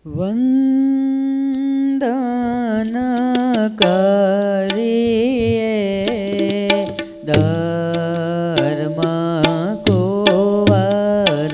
વંદન કરીએ ધર્મ કુંવરને,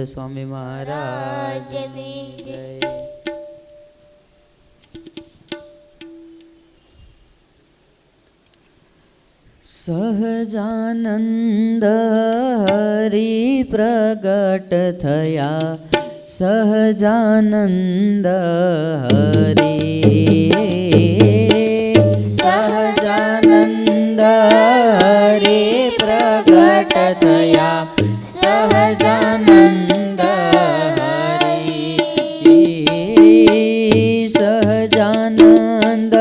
સ્વામી મહારાજની જય. સહજાનંદ હરિ પ્રગટ થયા સહજાનંદ હરી. સહજાનંદ હરી પ્રગટ થયા સહજાનંદ હરી. સહજાનંદ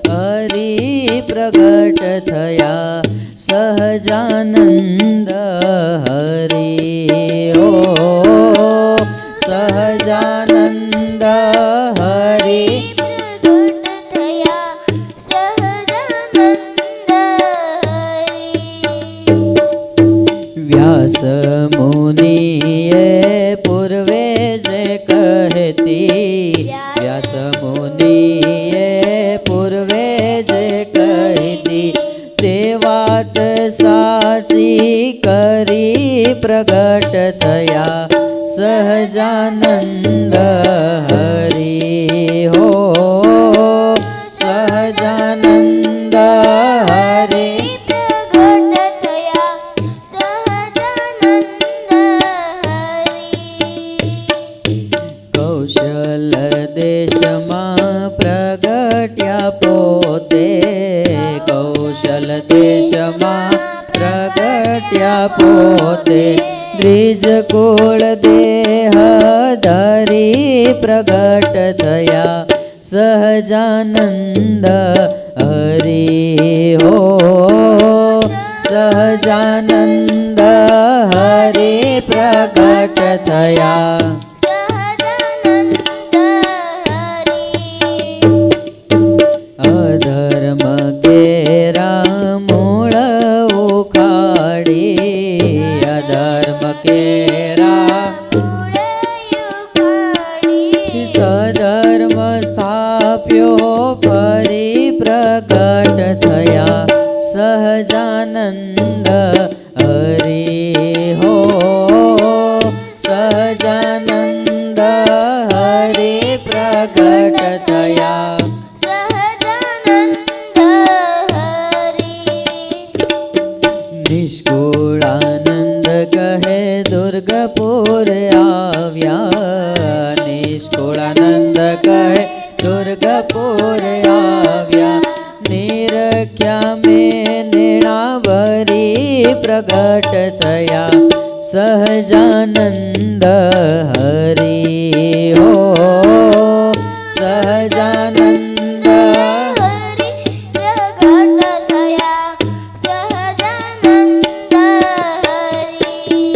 હરી પ્રગટ થયા સહજાનંદ હરી. ઓ સહજાનંદ હરી પ્રગટ થયા સહજાનંદ હરી. વ્યાસ મુનિએ પૂર્વે જે કહેતી, વ્યાસ મુનિએ પૂર્વે જે કહેતી, તે વાત સાચી કરી પ્રગટ થયા સહજાનંદ હરી. હો સહજાનંદ હરી પ્રગટ થયા સહજાનંદ હરી. કૌશલ દેશમાં પ્રગટ્યા પોતે, કૌશલ દેશમાં પ્રગટ્યા પોતે, દ્વિજ કુળ દેહ ધરી પ્રગટ થયા સહજાનંદ હરી. હો સહજાનંદ હરી પ્રગટ થયા સહજાનંદ હરી. અધર્મ કેરા મૂળ ઉખાડી, અધર્મ કેરા સધર્મ સ્થાપ્યો ફરી પ્રગટ થયા સહજાનંદ હરી. હો સહજાનંદ હરી પ્રગટ થયા સહજાનંદ હરી. નિષ્કુળાનંદ કહે દુર્ગપુર આવ્યા, નિષ્કુળાનંદ કહે દુર્ગપુર આવ્યા, નિરખ્યા મેં નેણાવરી પ્રગટ થયા સહજાનંદ હરી. હો સહજાનંદ હરી પ્રગટ થયા સહજાનંદ હરી.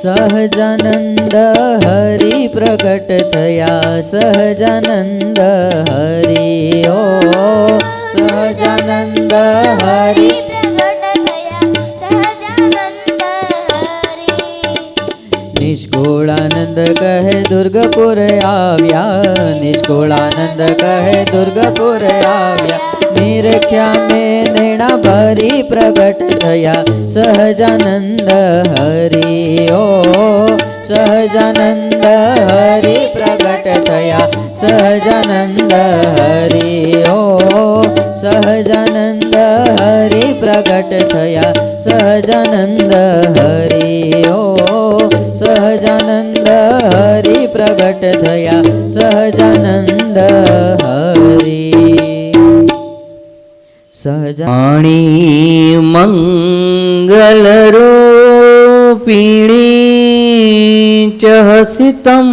સહજાનંદ હરી પ્રગટ થયા સહજાનંદ હરી. ઓ સહજાનંદ હરી પ્રગટ થયા સહજાનંદ હરી. નિષ્કુળાનંદ કહે દુર્ગપુર આવ્યા, નિષ્કુળાનંદ કહે દુર્ગપુર આવ્યા, નિરખ્યા મેં નેણા ભરી પ્રગટ થયા સહજાનંદ હરી. ઓ સહજાનંદ હરી પ્રગટ થયા સહજાનંદ હરી. ઓ સહજાનંદ હરી પ્રગટ થયા સહજાનંદ હરી. ઓ સહજાનંદ હરી પ્રગટ થયા સહજાનંદ હરી. સહજાણી મંગલ રૂપિણી ચ હસિતમ,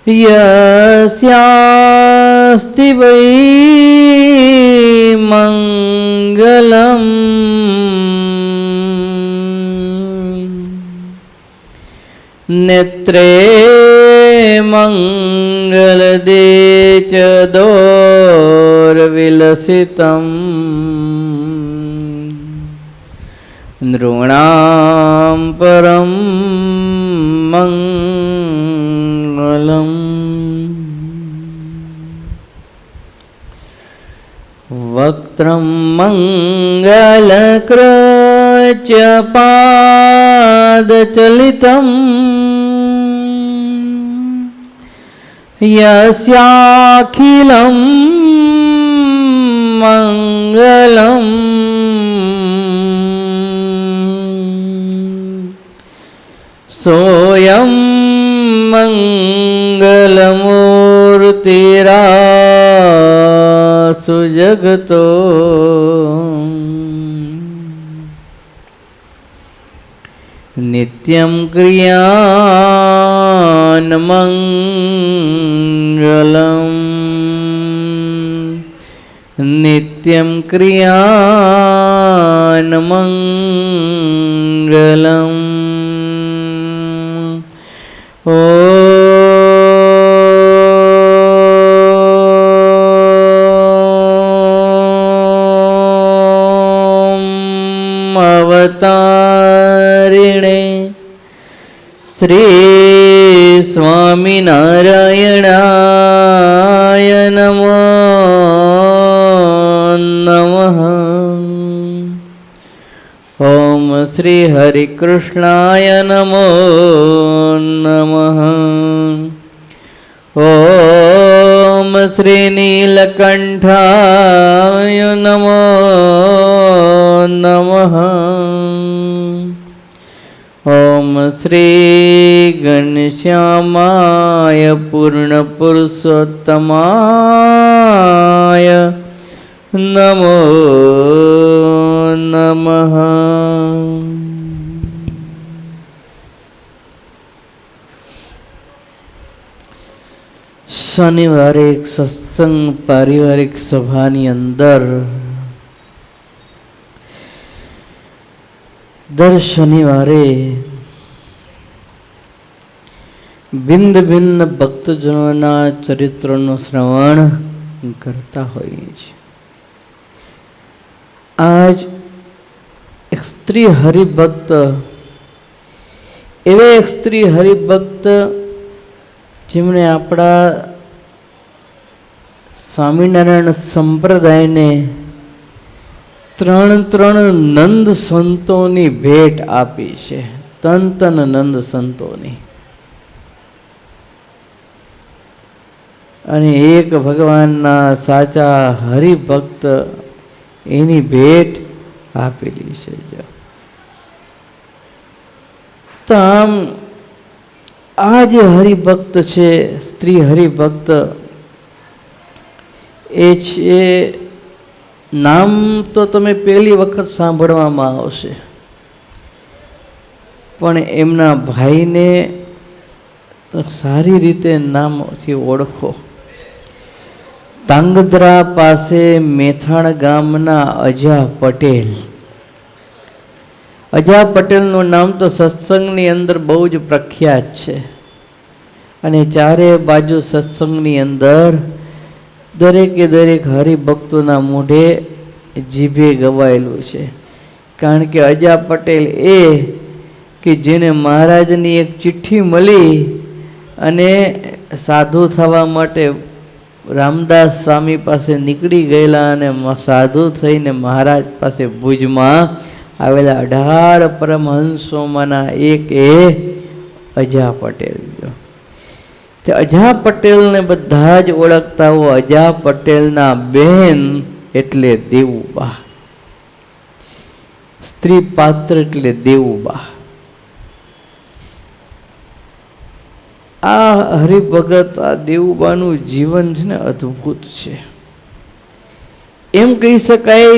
યસ્યાસ્તિ વૈ મંગલમ, નેત્રે મંગલદે ચ દોર્વિલસિતમ, નૃણાં પરમ મંગલમ. વક્त्रं मङ्गलकृत्य पादचलितं यस्याखिलं मङ्गलम् સોયમ મંગલમૂર્તિરા સુજગતો નિત્યમ ક્રિયાન મંગલમ નિત્યમ ક્રિયાન મંગલમ ઓમ અવતારિણે શ્રી સ્વામિનારાયણાય નમો નમઃ. ઓમ શ્રી હરિકૃષ્ણાય નમો નમઃ. ઓમ શ્રી નીલકંઠાય નમો નમઃ. ઓમ શ્રી ઘનશ્યામાય પૂર્ણ પુરુષોત્તમાય નમો નમઃ. શનિવારે એક સત્સંગ પારિવારિક સભાની અંદર દર શનિવારે ભિન્ન ભિન્ન ભક્તજનોના ચરિત્રનું શ્રવણ કરતા હોઈએ છીએ. આજ એક સ્ત્રી હરિભક્ત, એવે એક સ્ત્રી હરિભક્ત જેમણે આપણા સ્વામિનારાયણ સંપ્રદાયને ત્રણ નંદ સંતોની ભેટ આપી છે. તન નંદ સંતોની, અને એક ભગવાનના સાચા હરિભક્ત એની ભેટ આપેલી છે. તો આમ આ જે હરિભક્ત છે, સ્ત્રી હરિભક્ત, એ છે, નામ તો તમે પહેલી વખત સાંભળવામાં આવશે, પણ એમના ભાઈને સારી રીતે નામથી ઓળખો. તાંગધ્રા પાસે મેથાણ ગામના અજા પટેલ. અજા પટેલનું નામ તો સત્સંગની અંદર બહુ જ પ્રખ્યાત છે, અને ચારે બાજુ સત્સંગની અંદર દરેકે દરેક હરિભક્તોના મોઢે જીભે ગવાયેલું છે. કારણ કે અજા પટેલ એ કે જેને મહારાજની એક ચિઠ્ઠી મળી અને સાધુ થવા માટે રામદાસ સ્વામી પાસે નીકળી ગયેલા, અને સાધુ થઈને મહારાજ પાસે ભુજમાં આવેલા 18 પરમહંસોમાંના એક એ અજા પટેલ. તે અજા પટેલને બધા જ ઓળખતા હો. અજા પટેલના બહેન એટલે દેવુબા, સ્ત્રી પાત્ર એટલે દેવુબા. આ હરિભગત, આ દેવુબાનું જીવન છે ને અદ્ભુત છે. એમ કહી શકાય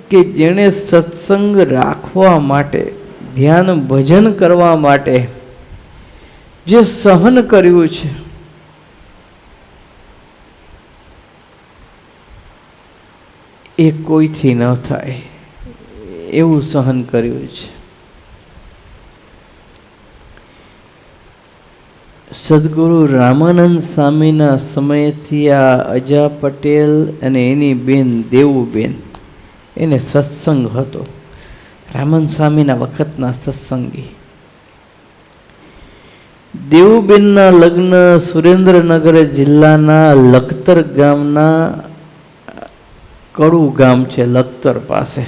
કે જેણે સત્સંગ રાખવા માટે, ધ્યાન ભજન કરવા માટે જે સહન કર્યું છે, એ કોઈથી ન થાય એવું સહન કર્યું છે. સદગુરુ રામાનંદ સ્વામીના સમયથી આ અજા પટેલ અને એની બેન દેવુબેન, એને સત્સંગ હતો. રામાનંદ સ્વામીના વખતના સત્સંગી. દેવુબેનના લગ્ન સુરેન્દ્રનગર જિલ્લાના લખતર ગામના, કડુ ગામ છે લખતર પાસે,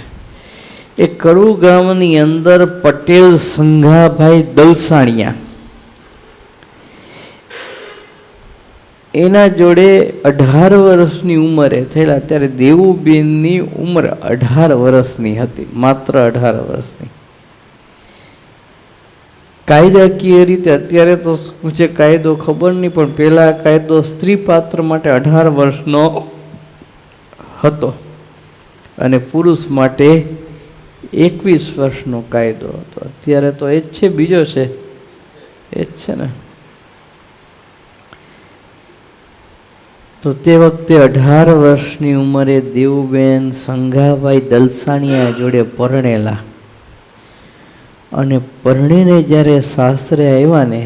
એ કડુ ગામની અંદર પટેલ સંઘાભાઈ દલસાણિયા, એના જોડે 18 વર્ષની ઉંમરે થયેલા. ત્યારે દેવુબેનની ઉંમર 18 વર્ષની હતી, માત્ર 18 વર્ષની. કાયદાકીય રીતે અત્યારે તો શું છે કાયદો ખબર નહીં, પણ પહેલા કાયદો સ્ત્રી પાત્ર માટે 18 વર્ષનો હતો અને પુરુષ માટે 21 વર્ષનો કાયદો હતો. અત્યારે તો એ જ છે, બીજો છે એ જ છે ને. તો તે વખતે 18 વર્ષની ઉંમરે દેવુબેન સંઘાભાઈ દલસાણીયા જોડે પરણેલા અને પરણીને જ્યારે સાસરે આવ્યા ને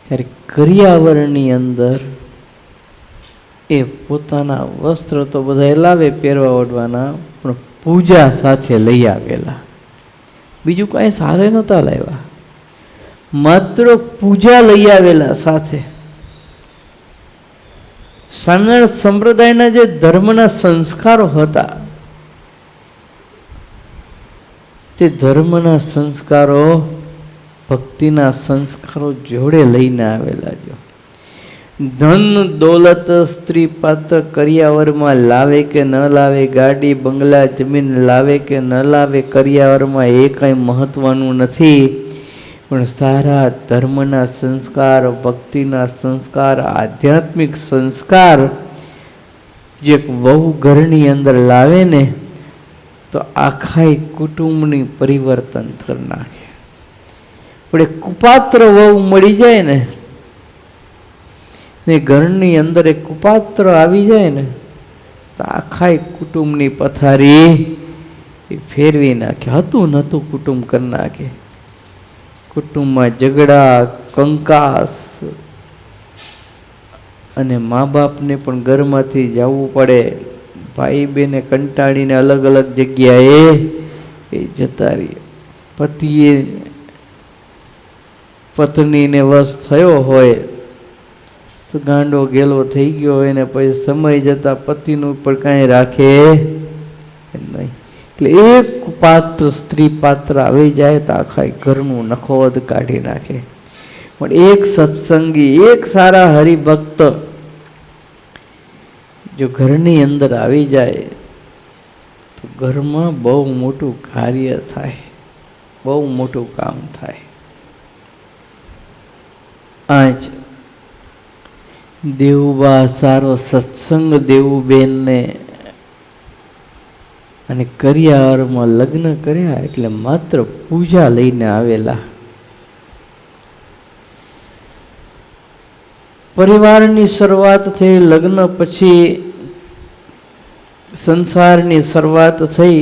ત્યારે કરિયાવરની અંદર એ પોતાના વસ્ત્ર તો બધા લાવે પહેરવા ઓઢવાના, પણ પૂજા સાથે લઈ આવેલા. બીજું કાંઈ સારે નહોતા લાવ્યા, માત્ર પૂજા લઈ આવેલા સાથે. સાંગણ સંપ્રદાયના જે ધર્મના સંસ્કારો હતા તે ધર્મના સંસ્કારો ભક્તિના સંસ્કારો જોડે લઈને આવેલા. જો ધન દોલત સ્ત્રી પાત્ર કરિયાવરમાં લાવે કે ન લાવે, ગાડી બંગલા જમીન લાવે કે ન લાવે, કરિયાવરમાં એ કંઈ મહત્વનું નથી, પણ સારા ધર્મના સંસ્કાર, ભક્તિના સંસ્કાર, આધ્યાત્મિક સંસ્કાર જે વહુ ઘરની અંદર લાવે ને તો આખા કુટુંબની પરિવર્તન કરી નાખે. પણ એક કુપાત્ર વહુ મળી જાય ને ઘરની અંદર એક કુપાત્ર આવી જાય ને તો આખા કુટુંબની પથારી ફેરવી નાખે, હતું નતું કુટુંબ કરી નાખે. કુટુંબમાં ઝઘડા, કંકાસ, અને મા બાપને પણ ઘરમાંથી જવું પડે. ભાઈ બેને કંટાળીને અલગ અલગ જગ્યાએ એ જતા રહે. પતિએ પત્નીને વશ થયો હોય તો ગાંડો ગેલો થઈ ગયો હોય ને પછી સમય જતા પતિનું પણ કાંઈ રાખે નહીં. એટલે એક પાત્ર સ્ત્રી પાત્ર આવી જાય તો આખા ઘરનું નખોદ કાઢી નાખે. પણ એક સત્સંગી, એક સારા હરિભક્ત જો ઘરની અંદર આવી જાય તો ઘરમાં બહુ મોટું કાર્ય થાય, બહુ મોટું કામ થાય. આજ દેવુબા સારો સત્સંગ દેવુબેનને અને કરિયાવરમાં લગ્ન કર્યા એટલે માત્ર પૂજા લઈને આવેલા. પરિવારની શરૂઆત થઈ, લગ્ન પછી સંસારની શરૂઆત થઈ.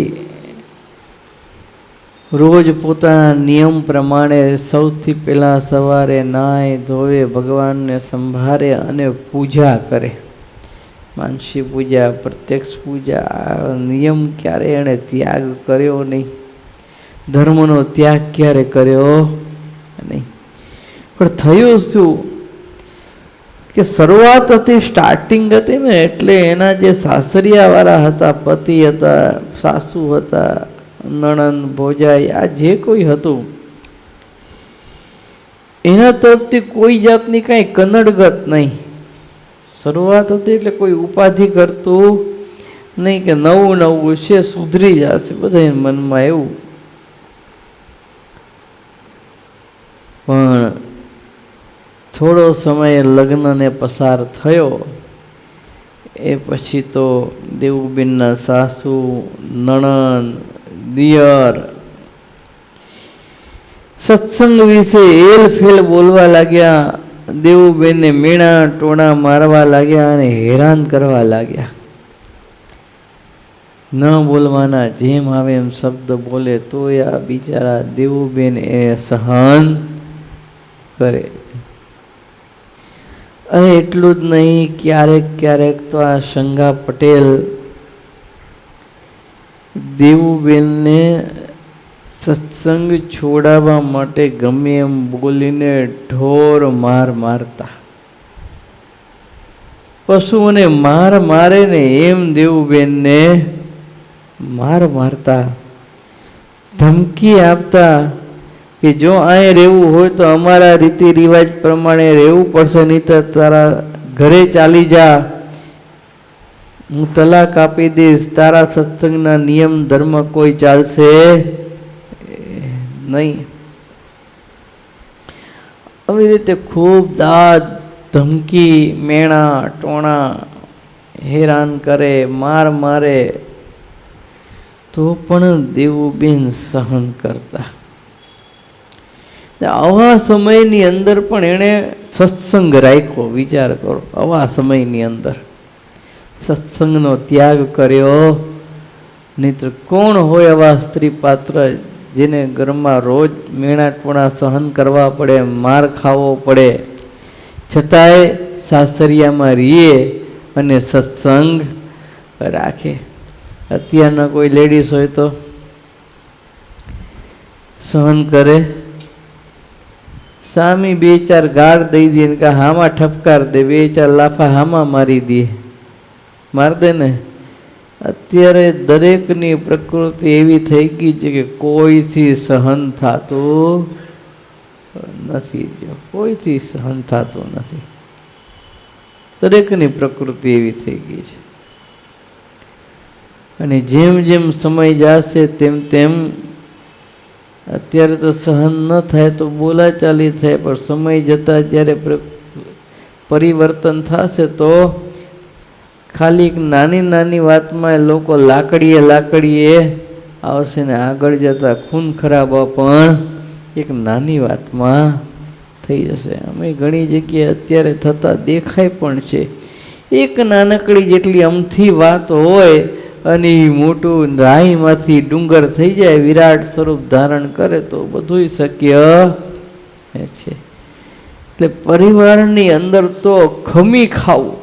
રોજ પોતાના નિયમ પ્રમાણે સૌથી પહેલાં સવારે નાય ધોવે, ભગવાનને સંભાળે અને પૂજા કરે. માનસી પૂજા, પ્રત્યક્ષ પૂજા. નિયમ ક્યારે એણે ત્યાગ કર્યો નહીં, ધર્મનો ત્યાગ ક્યારે કર્યો નહીં. પણ થયું શું કે શરૂઆત હતી, સ્ટાર્ટિંગ હતી ને, એટલે એના જે સાસરિયાવાળા હતા, પતિ હતા, સાસુ હતા, નણંદ, ભોજાઈ, આ જે કોઈ હતું એના તરફથી કોઈ જાતની કાંઈ કનડગત નહીં. શરૂઆત હતી એટલે કોઈ ઉપાધિ કરતું નહીં કે નવું નવું છે, સુધરી જશે, બધા મનમાં એવું. પણ થોડો સમય લગ્નને પસાર થયો એ પછી તો દેવુબેનના સાસુ, નણંદ, દિયર સત્સંગ વિશે એલફેલ બોલવા લાગ્યા. દેવુબેનને મેણા ટોણા મારવા લાગ્યા અને હેરાન કરવા લાગ્યા. ન બોલવાના, જેમ આવે એમ શબ્દ બોલે તો આ બિચારા દેવુબેન એ સહન કરે. અને એટલું જ નહીં, ક્યારેક ક્યારેક તો આ શંગા પટેલ દેવુબેનને સત્સંગ છોડાવવા માટે ગમે એમ બોલીને ઢોર માર મારતા. પશુઓને માર મારે ને એમ દેવુબેનને માર મારતા, ધમકી આપતા કે જો અહીં રહેવું હોય તો અમારા રીતિ રિવાજ પ્રમાણે રહેવું પડશે, નહીં તો તારા ઘરે ચાલી જા, હું તલાક આપી દઈશ, તારા સત્સંગના નિયમ ધર્મ કોઈ ચાલશે નહીં. આવી રીતે ખૂબ દાદ ધમકી મેણા ટોણા હેરાન કરે મારે તો પણ દેવુબેન સહન કરતા. આવા સમયની અંદર પણ એણે સત્સંગ રાખ્યો. વિચાર કરો, આવા સમયની અંદર સત્સંગનો ત્યાગ કર્યો. નહીંતર કોણ હોય આવા સ્ત્રી પાત્ર જેને ઘરમાં રોજ મેણાટોણા સહન કરવા પડે, માર ખાવો પડે, છતાંય સાસરિયામાં રહીએ અને સત્સંગ રાખે. અત્યારના કોઈ લેડીઝ હોય તો સહન કરે? સામી બે ચાર ગાળ દઈ દે કે હામાં ઠપકાર દે, બે ચાર લાફા હામાં મારી દે, માર દે ને. અત્યારે દરેકની પ્રકૃતિ એવી થઈ ગઈ છે કે કોઈથી સહન થતું નથી. કોઈથી સહન થતું નથી. દરેકની પ્રકૃતિ એવી થઈ ગઈ છે. અને જેમ જેમ સમય જશે તેમ તેમ અત્યારે તો સહન ન થાય તો બોલાચાલી થાય, પણ સમય જતાં જ્યારે પરિવર્તન થશે તો ખાલી એક નાની નાની વાતમાં લોકો લાકડીએ આવશે ને આગળ જતા ખૂન ખરાબા પણ એક નાની વાતમાં થઈ જશે. અમે ઘણી જગ્યાએ અત્યારે થતા દેખાય પણ છે. એક નાનકડી જેટલી અમથી વાત હોય અને મોટું રાહીમાંથી ડુંગર થઈ જાય, વિરાટ સ્વરૂપ ધારણ કરે તો બધુંય શક્ય છે. એટલે પરિવારની અંદર તો ખમી ખાવું.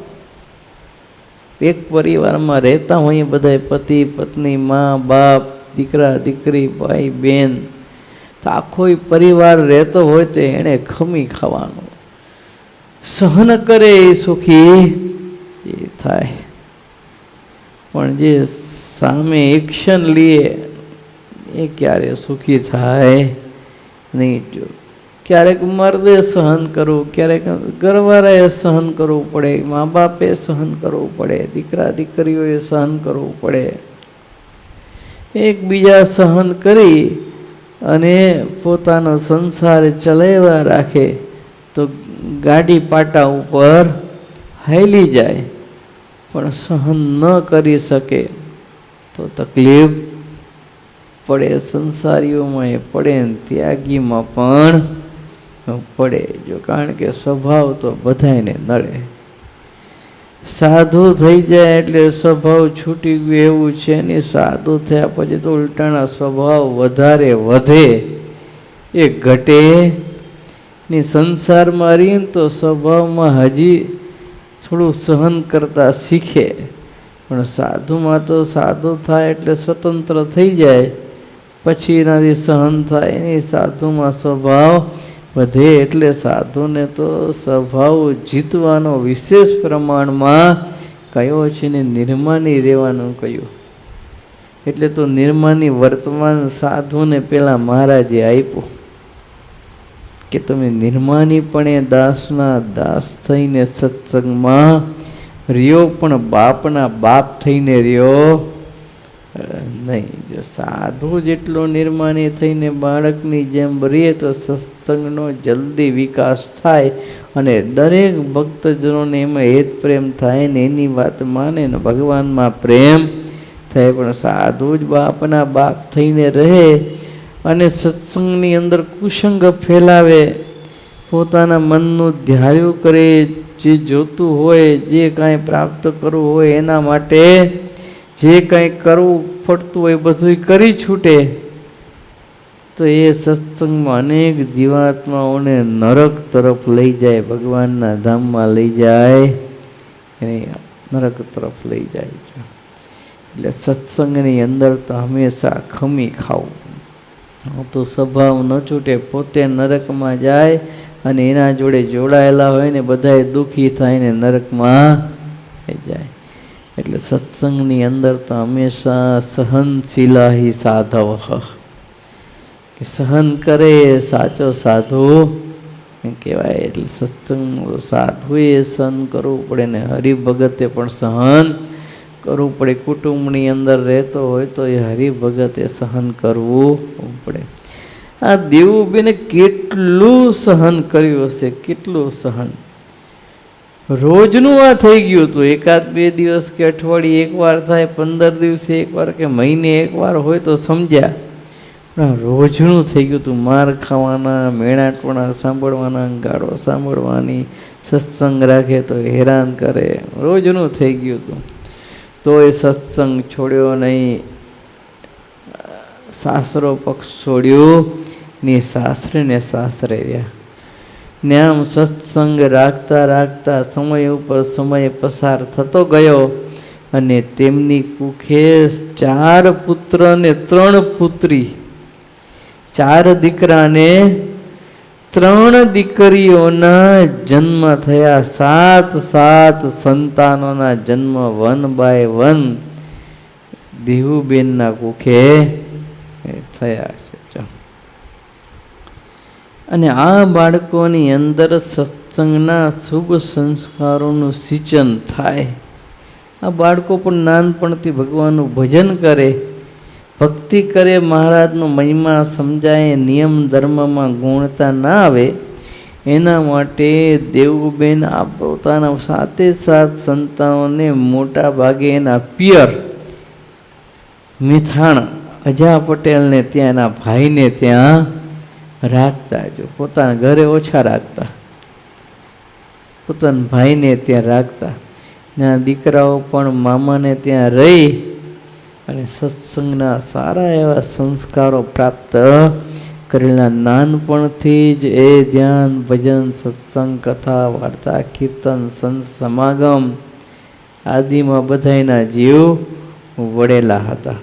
એક પરિવારમાં રહેતા હોઈએ બધા, પતિ પત્ની, મા બાપ, દીકરા દીકરી, ભાઈ બહેન, તો આખો પરિવાર રહેતો હોય તો એણે ખમી ખાવાનું. સહન કરે એ સુખી એ થાય, પણ જે સામે એક્શન લે એ ક્યારે સુખી થાય નહીં. જો ક્યારેક મર્દે સહન કરવું, ક્યારેક ઘરવાળાએ સહન કરવું પડે, મા બાપે સહન કરવું પડે, દીકરા દીકરીઓએ સહન કરવું પડે. એકબીજા સહન કરી અને પોતાનો સંસાર ચલાવ્યા રાખે તો ગાડી પાટા ઉપર હાલી જાય. પણ સહન ન કરી શકે તો તકલીફ પડે. સંસારીઓમાં એ પડે ને ત્યાગીમાં પણ પડે. જો કારણ કે સ્વભાવ તો બધાને નડે. સાધુ થઈ જાય એટલે સ્વભાવ છૂટી ગયો એવું છે ને. સાધુ થયા પછી તો ઉલટાના સ્વભાવ વધારે વધે એ ઘટે ને. સંસારમાં રહીને તો સ્વભાવમાં હજી થોડું સહન કરતા શીખે, પણ સાધુમાં તો સાધુ થાય એટલે સ્વતંત્ર થઈ જાય, પછી એનાથી સહન થાય એની સાધુમાં સ્વભાવ વધે. એટલે સાધુને તો સ્વભાવ જીતવાનો વિશેષ પ્રમાણમાં કયો છે ને નિર્માની રહેવાનું કહ્યું. એટલે તો નિર્માની વર્તમાન સાધુને પેલા મહારાજે આપ્યું કે તમે નિર્માનીપણે દાસના દાસ થઈને સત્સંગમાં રહ્યો, પણ બાપના બાપ થઈને રહ્યો નહીં. જો સાધુ જેટલો નિર્માની થઈને બાળકની જેમ રહીએ તો સત્સંગનો જલ્દી વિકાસ થાય અને દરેક ભક્તજનોને એમાં હેત પ્રેમ થાય ને એની વાત માને ને ભગવાનમાં પ્રેમ થાય. પણ સાધુ જ બાપના બાપ થઈને રહે અને સત્સંગની અંદર કુસંગ ફેલાવે, પોતાના મનનું ધ્યાયું કરે, જે જોતું હોય, જે કાંઈ પ્રાપ્ત કરવું હોય એના માટે જે કાંઈ કરવું પડતું હોય બધું કરી છૂટે, તો એ સત્સંગમાં અનેક જીવાત્માઓને નરક તરફ લઈ જાય, ભગવાનના ધામમાં લઈ જાય નરક તરફ લઈ જાય. એટલે સત્સંગની અંદર તો હંમેશા ખમી ખાવું. તો સ્વભાવ ન છૂટે, પોતે નરકમાં જાય અને એના જોડે જોડાયેલા હોય ને બધાએ દુઃખી થાય ને નરકમાં જાય. એટલે સત્સંગની અંદર તો હંમેશા સહનશીલા હિ સાધવ, કે સહન કરે એ સાચો સાધુ કહેવાય. એટલે સત્સંગ સાધુએ સહન કરવું પડે ને હરિભગતે પણ સહન કરવું પડે. કુટુંબની અંદર રહેતો હોય તો એ હરિભગતે સહન કરવું પડે. આ દેવુબેને કેટલું સહન કર્યું હશે, કેટલું સહન. રોજનું આ થઈ ગયું હતું. એકાદ બે દિવસ કે અઠવાડિયે એકવાર થાય, 15 દિવસે એકવાર કે મહિને એકવાર હોય તો સમજ્યા, પણ રોજનું થઈ ગયું હતું. માર ખાવાના, મેણાટોણા સાંભળવાના, ગાળો સાંભળવાની, સત્સંગ રાખે તો હેરાન કરે, રોજનું થઈ ગયું હતું. તો એ સત્સંગ છોડ્યો નહીં, સાસરો પક્ષ છોડ્યો ને સાસરે ને સાસરે રહ્યા ને. આમ સત્સંગ રાખતા રાખતા સમય ઉપર સમય પસાર થતો ગયો અને તેમની કુખે 4 પુત્ર ને 3 પુત્રી, 4 દીકરા ને 3 દીકરીઓના જન્મ થયા. 7 સંતાનોના જન્મ 1 by 1 દેવુબેનના કુખે થયા છે. અને આ બાળકોની અંદર સત્સંગના શુભ સંસ્કારોનું સિંચન થાય. આ બાળકો પણ નાનપણથી ભગવાનનું ભજન કરે, ભક્તિ કરે, મહારાજનો મહિમા સમજાય, નિયમ ધર્મમાં ગુણતા ના આવે એના માટે દેવુબેન આ પોતાના 7 સંતાનોને મોટા ભાગે એના પિયર મિથાણ અજા પટેલને ત્યાં, એના ભાઈને ત્યાં રાખતા. જો પોતાના ઘરે ઓછા રાખતા, પોતાના ભાઈને ત્યાં રાખતા. ના દીકરાઓ પણ મામાને ત્યાં રહી અને સત્સંગના સારા એવા સંસ્કારો પ્રાપ્ત કરેલા. નાનપણથી જ એ ધ્યાન, ભજન, સત્સંગ, કથા, વાર્તા, કીર્તન, સંત સમાગમ આદિમાં બધાયના જીવ વળેલા હતા.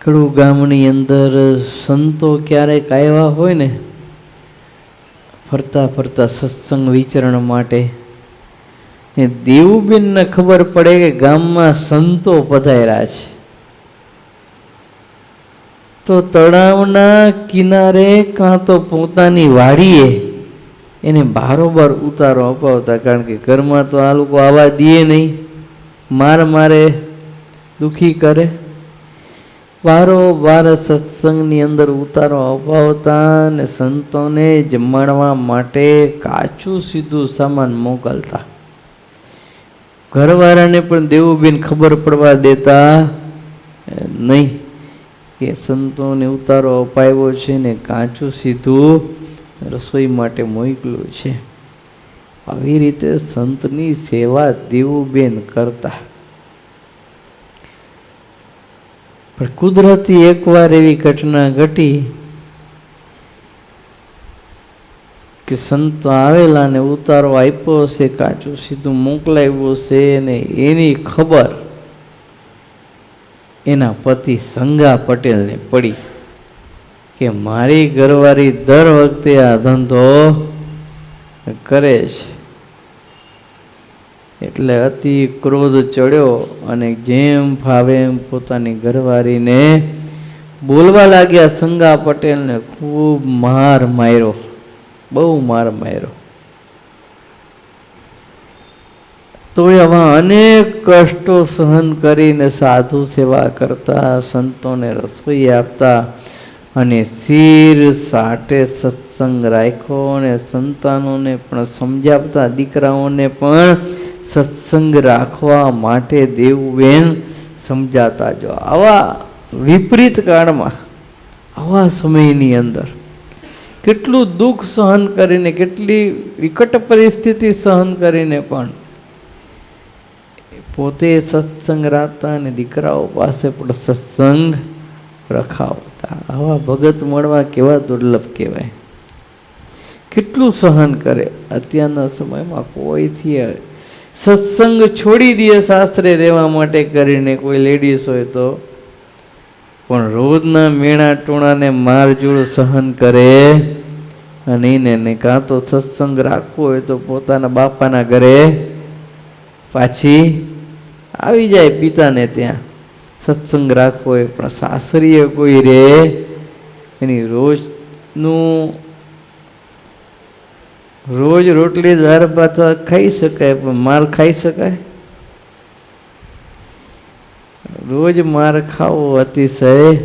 કડું ગામની અંદર સંતો ક્યારેક આવ્યા હોય ને, ફરતા ફરતા સત્સંગ વિચરણ માટે, ને દેવુબેનને ખબર પડે કે ગામમાં સંતો પધાર્યા છે, તો તળાવના કિનારે કાં તો પોતાની વાડીએ એને બારોબાર ઉતારો અપાવતા. કારણ કે ઘરમાં તો આ લોકો આવવા દે નહીં, મારે દુખી કરે. બારોબાર સત્સંગની અંદર ઉતારો અપાવતા ને સંતોને જમાડવા માટે કાચું સીધું સામાન મોકલતા. ઘરવાળાને પણ દેવુબેન ખબર પડવા દેતા નહીં કે સંતોને ઉતારો અપાવ્યો છે ને કાચું સીધું રસોઈ માટે મોકલ્યું છે. આવી રીતે સંતની સેવા દેવુબેન કરતા. પણ કુદરતી એકવાર એવી ઘટના ઘટી કે સંત આવેલા ને ઉતારો આપ્યો છે, કાચું સીધું મોકલાવ્યું છે, ને એની ખબર એના પતિ સંગા પટેલને પડી કે મારી ઘરવાળી દર વખતે આ ધંધો કરે છે. એટલે અતિ ક્રોધ ચડ્યો અને જેમ ફાવે એમ પોતાની ઘરવાળીને બોલવા લાગ્યા. સંગા પટેલને ખૂબ માર માર્યો, બહુ માર માર્યો. તો આવા અનેક કષ્ટો સહન કરીને સાધુ સેવા કરતા, સંતોને રસોઈ આપતા અને શીર સાટે સત્સંગ રાખ્યો અને સંતાનોને પણ સમજાવતા, દીકરાઓને પણ સત્સંગ રાખવા માટે દેવુબેન સમજાતા. જો આવા વિપરીત કાળમાં, આવા સમયની અંદર કેટલું દુઃખ સહન કરીને, કેટલી વિકટ પરિસ્થિતિ સહન કરીને પણ પોતે સત્સંગ રાખતા અને દીકરાઓ પાસે પણ સત્સંગ રખાવતા. આવા ભગત મળવા કેવા દુર્લભ કહેવાય. કેટલું સહન કરે. અત્યારના સમયમાં કોઈથી સત્સંગ છોડી દે સાસરે રહેવા માટે કરીને, કોઈ લેડીઝ હોય તો, પણ રોજના મેણા ટોણાને મારજૂડ સહન કરે અને એને કાં તો સત્સંગ રાખવો હોય તો પોતાના બાપાના ઘરે પાછી આવી જાય, પિતાને ત્યાં સત્સંગ રાખવો હોય. પણ સાસરીએ કોઈ રે એની રોજ રોટલી દાળ ભાત ખાઈ શકાય, પણ માર ખાઈ શકાય? રોજ માર ખાવો અતિશય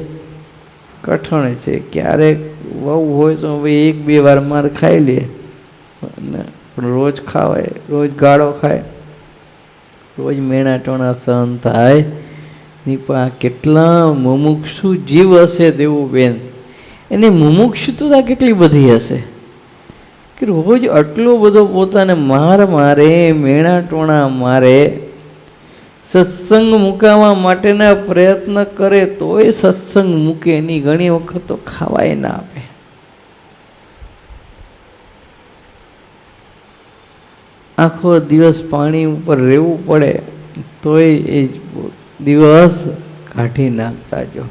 કઠણ છે. ક્યારેક વહુ હોય તો ભાઈ 1-2 વાર માર ખાઈ લે, પણ રોજ ખાવાય, રોજ ગાળો ખાય, રોજ મેણા ટોણા સહન થાય નહીં. પણ આ કેટલા મુમુક્ષુ જીવ હશે દેવુબેન, એની મુમુક્ષુતા કેટલી બધી હશે કે રોજ આટલો બધો પોતાને માર મારે, મેણા ટોણા મારે, સત્સંગ મુકાવવા માટેના પ્રયત્ન કરે તોય સત્સંગ મૂકે એની ઘણી વખત તો ખાવાય ના આપે. આખો દિવસ પાણી ઉપર રહેવું પડે તોય એ દિવસ કાઢી નાખતા. જો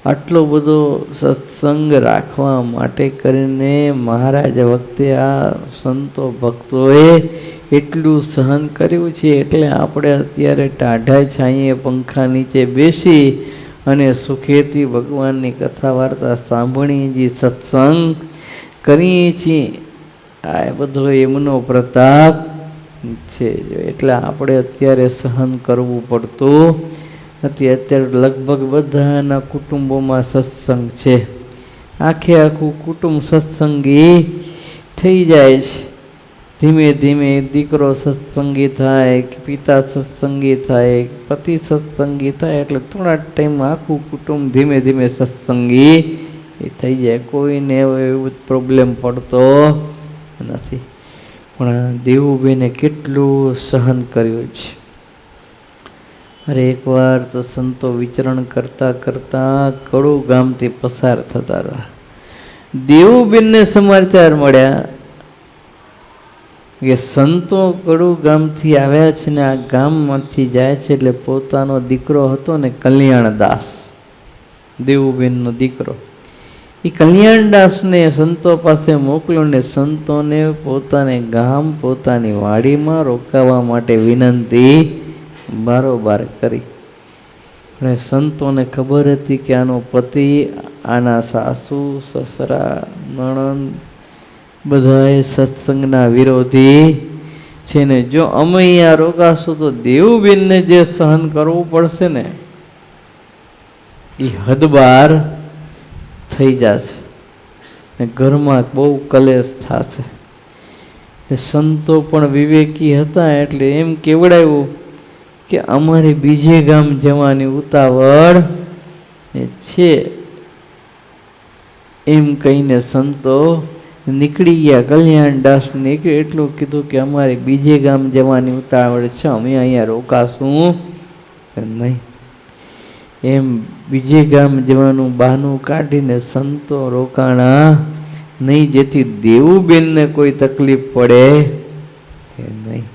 આટલો બધો સત્સંગ રાખવા માટે કરીને મહારાજ વખતે આ સંતો ભક્તોએ એટલું સહન કર્યું છે. એટલે આપણે અત્યારે ટાઢા છાંયે પંખા નીચે બેસી અને સુખેથી ભગવાનની કથા વાર્તા સાંભળીએ છીએ, સત્સંગ કરીએ છીએ. આ બધો એમનો પ્રતાપ છે. એટલે આપણે અત્યારે સહન કરવું પડતું નથી. અત્યારે લગભગ બધાના કુટુંબોમાં સત્સંગ છે. આખે આખું કુટુંબ સત્સંગી થઈ જાય છે. ધીમે ધીમે દીકરો સત્સંગી થાય, પિતા સત્સંગી થાય, પતિ સત્સંગી થાય, એટલે થોડા ટાઈમમાં આખું કુટુંબ ધીમે ધીમે સત્સંગી થઈ જાય. કોઈને એવો પ્રોબ્લેમ પડતો નથી. પણ દેવુબેને કેટલું સહન કર્યું છે. અરે એકવાર તો સંતો વિચરણ કરતા કરતા કડુ ગામથી પસાર થતા હતા. દેવુબેનને સમાચાર મળ્યા કે સંતો કડુ ગામથી આવ્યા છે ને આ ગામમાંથી જાય છે. એટલે પોતાનો દીકરો હતો ને કલ્યાણદાસ, દેવુબેનનો દીકરો, એ કલ્યાણદાસને સંતો પાસે મોકલ્યો ને સંતોને પોતાને ગામ, પોતાની વાડીમાં રોકાવા માટે વિનંતી બારોબાર કરી. અને સંતોને ખબર હતી કે આનો પતિ, આના સાસુ, સસરા, નણંદ બધાએ સત્સંગના વિરોધી છે ને જો અમે અહીંયા રોકાશું તો દેવુબેનને જે સહન કરવું પડશે ને એ હદ બાર થઈ જશે ને ઘરમાં બહુ કલેશ થશે. સંતો પણ વિવેકી હતા એટલે એમ કેવડાવ્યું કે અમારે બીજે ગામ જવાની ઉતાવળ છે. એમ કહીને સંતો નીકળી ગયા. કલ્યાણદાસને એટલું કીધું કે અમારે બીજે ગામ જવાની ઉતાવળ છે, અમે અહીંયા રોકાશું નહીં. એમ બીજે ગામ જવાનું બહાનું કાઢીને સંતો રોકાણા નહીં, જેથી દેવુબેનને કોઈ તકલીફ પડે નહીં.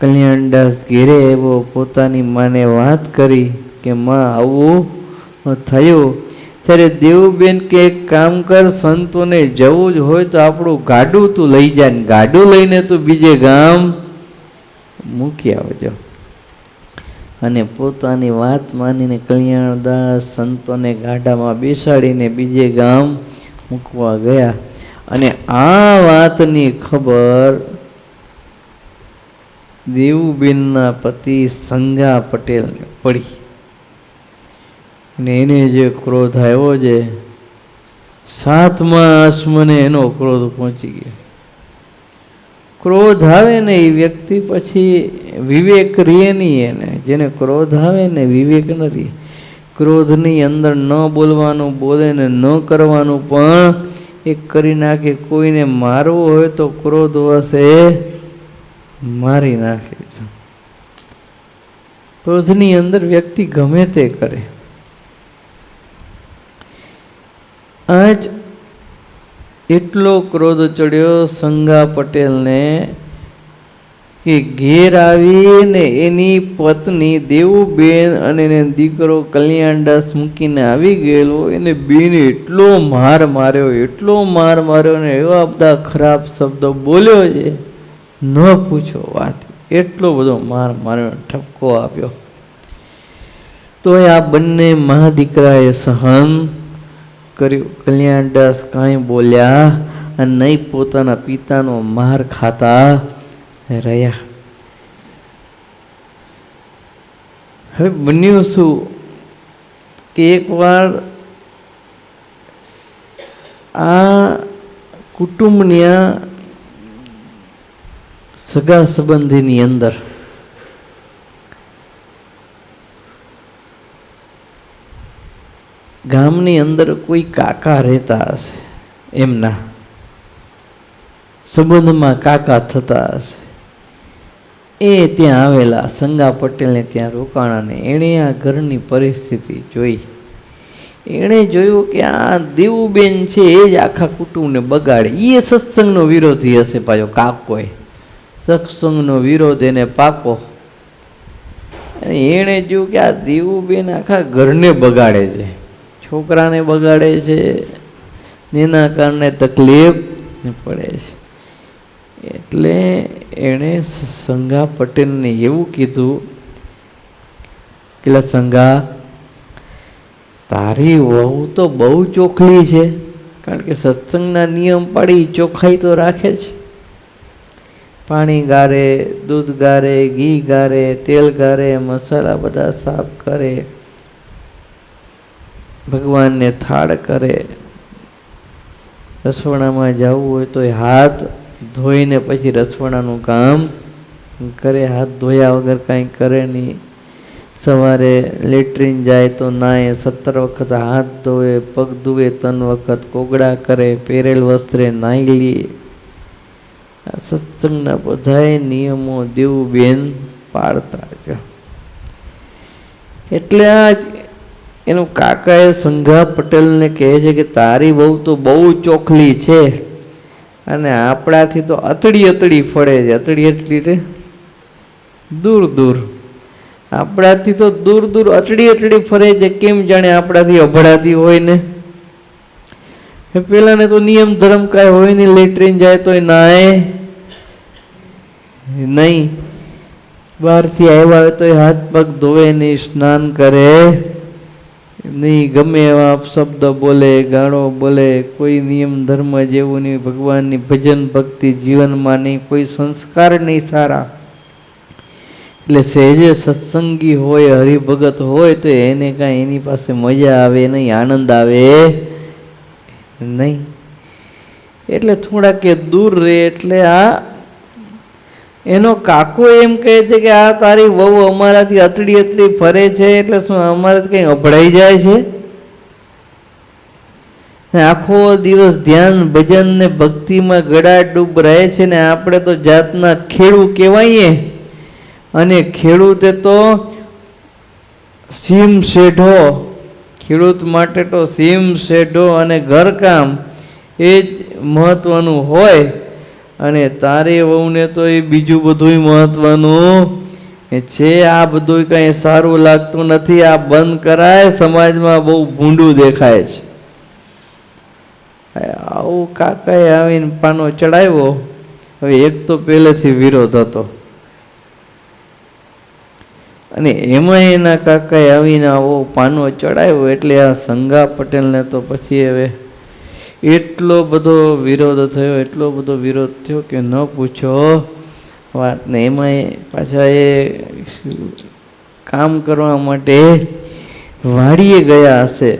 કલ્યાણદાસ ઘેરે એવો પોતાની માને વાત કરી કે માં આવું થયું. ત્યારે દેવુબેન કે એક કામ કર, સંતોને જવું જ હોય તો આપણું ગાડું તું લઈ જા ને ગાડું લઈને તું બીજે ગામ મૂકી આવજો. અને પોતાની વાત માનીને કલ્યાણદાસ સંતોને ગાડામાં બેસાડીને બીજે ગામ મૂકવા ગયા. અને આ વાતની ખબર દેવુબેનના પતિ સંગા પટેલને પડી. અને એને જે ક્રોધ આવ્યો છે, 7મા આસમાને એનો ક્રોધ પહોંચી ગયો. ક્રોધ આવે ને એ વ્યક્તિ પછી વિવેક રહે નહીં. એને જેને ક્રોધ આવે ને વિવેક ન રહે. ક્રોધની અંદર ન બોલવાનું, બોલે ને ન કરવાનું પણ એ કરી નાખે. કોઈને મારવું હોય તો ક્રોધ વશે મારી નાખે. ક્રોધની અંદર વ્યક્તિ ગમે તે કરે. આજ એટલો ક્રોધ ચડ્યો સંગા પટેલને કે ઘેર આવીને એની પત્ની દેવુબેન અને એને દીકરો કલ્યાણદાસ મૂકીને આવી ગયેલો. એને બેને એટલો માર માર્યો, એટલો માર માર્યો ને એવા બધા ખરાબ શબ્દો બોલ્યો છે ન પૂછો વાત. એટલો બધો માર માર્યો, ઠપકો આપ્યો. તો આ બંને મા દીકરાએ સહન કર્યું. કલ્યાણદાસ કાંઈ બોલ્યા અને નહીં પોતાના પિતાનો માર ખાતા રહ્યા. હવે બન્યું શું કે એકવાર આ કુટુંબની સગા સંબંધીની અંદર ગામની અંદર કોઈ કાકા રહેતા હશે, એમના સંબંધમાં કાકા થતા હશે. એ ત્યાં આવેલા સંગા પટેલને ત્યાં રોકાણાને એણે આ ઘરની પરિસ્થિતિ જોઈ. એણે જોયું કે આ દેવુબેન છે એ જ આખા કુટુંબને બગાડે. એ સત્સંગનો વિરોધી હશે પાછો કાકોય, સત્સંગનો વિરોધ એને પાકો. એણે જોયું કે આ દેવુબેન આખા ઘરને બગાડે છે, છોકરાને બગાડે છે, એના કારણે તકલીફ પડે છે. એટલે એણે સંગા પટેલને એવું કીધું કે સંગા, તારી વહુ તો બહુ ચોખલી છે, કારણ કે સત્સંગના નિયમ પાડી ચોખ્ખાઈ તો રાખે છે. પાણી ગારે, દૂધ ગારે, ઘી ગારે, તેલ ગારે, મસાલા બધા સાફ કરે, ભગવાનને થાળ કરે, રસોડામાં જવું હોય તો હાથ ધોઈને પછી રસોડાનું કામ કરે. હાથ ધોયા વગર કાંઈ કરે નહીં. સવારે લેટ્રિન જાય તો નાય, 17 વખત હાથ ધોવે, પગ ધોવે, 3 વખત કોગળા કરે, પહેરેલ વસ્ત્રે નાહી લે. આ સત્સંગના બધાય નિયમો દેવુબેન પાળતા છે. એટલે આ એનું કાકાએ સંગા પટેલને કહે છે કે તારી બહુ તો બહુ ચોખલી છે અને આપણાથી તો અતડી ફળે છે. અતડી દૂર દૂર, આપણાથી તો દૂર દૂર અતડી ફરે છે. કેમ જાણે આપણાથી અભડાતી હોય ને. પેલાને તો નિયમ ધર્મ કાંઈ હોય નહીં, લેટ્રિન જાય તોય નાય નહીં, બહારથી આવ્યા હોય તોય હાથ પગ ધોવે નહીં, સ્નાન કરે નહીં, ગમે એવા શબ્દ બોલે, ગાળો બોલે, કોઈ નિયમ ધર્મ જેવું નહીં, ભગવાનની ભજન ભક્તિ જીવનમાં નહીં, કોઈ સંસ્કાર નહીં સારા. એટલે સહેજે સત્સંગી હોય, હરિભગત હોય તો એને કાંઈ એની પાસે મજા આવે નહીં, આનંદ આવે નહીં. એટલે થોડા કે દૂર રહે. એટલે આ એનો કાકો એમ કહે છે કે આ તારી વહુ અમારાથી અતડી ફરે છે, એટલે શું અમારાથી કંઈ અભડાઈ જાય છે? આખો દિવસ ધ્યાન ભજન ને ભક્તિમાં ગળાડૂબ રહે છે ને આપણે તો જાતના ખેડૂ કહેવાઈએ. અને ખેડૂતે તો સીમ શેઢો, ખેડૂત માટે તો સીમ શેઢો અને ઘરકામ એ જ મહત્વનું હોય. અને તારે વહુને તો એ બીજું બધું મહત્વનું છે. આ બધું કંઈ સારું લાગતું નથી, આ બંધ કરાય, સમાજમાં બહુ ભૂંડું દેખાય છે. આવું કાકાએ આવીને પાનો ચડાવ્યો. હવે એક તો પહેલેથી વિરોધ હતો અને એમાં એના કાકાએ આવીને આવો પાનો ચડાવ્યો. એટલે આ સંગા પટેલને તો પછી હવે એટલો બધો વિરોધ થયો, એટલો બધો વિરોધ થયો કે ન પૂછો વાત ને. એમાં પાછા એ કામ કરવા માટે વાડીએ ગયા હશે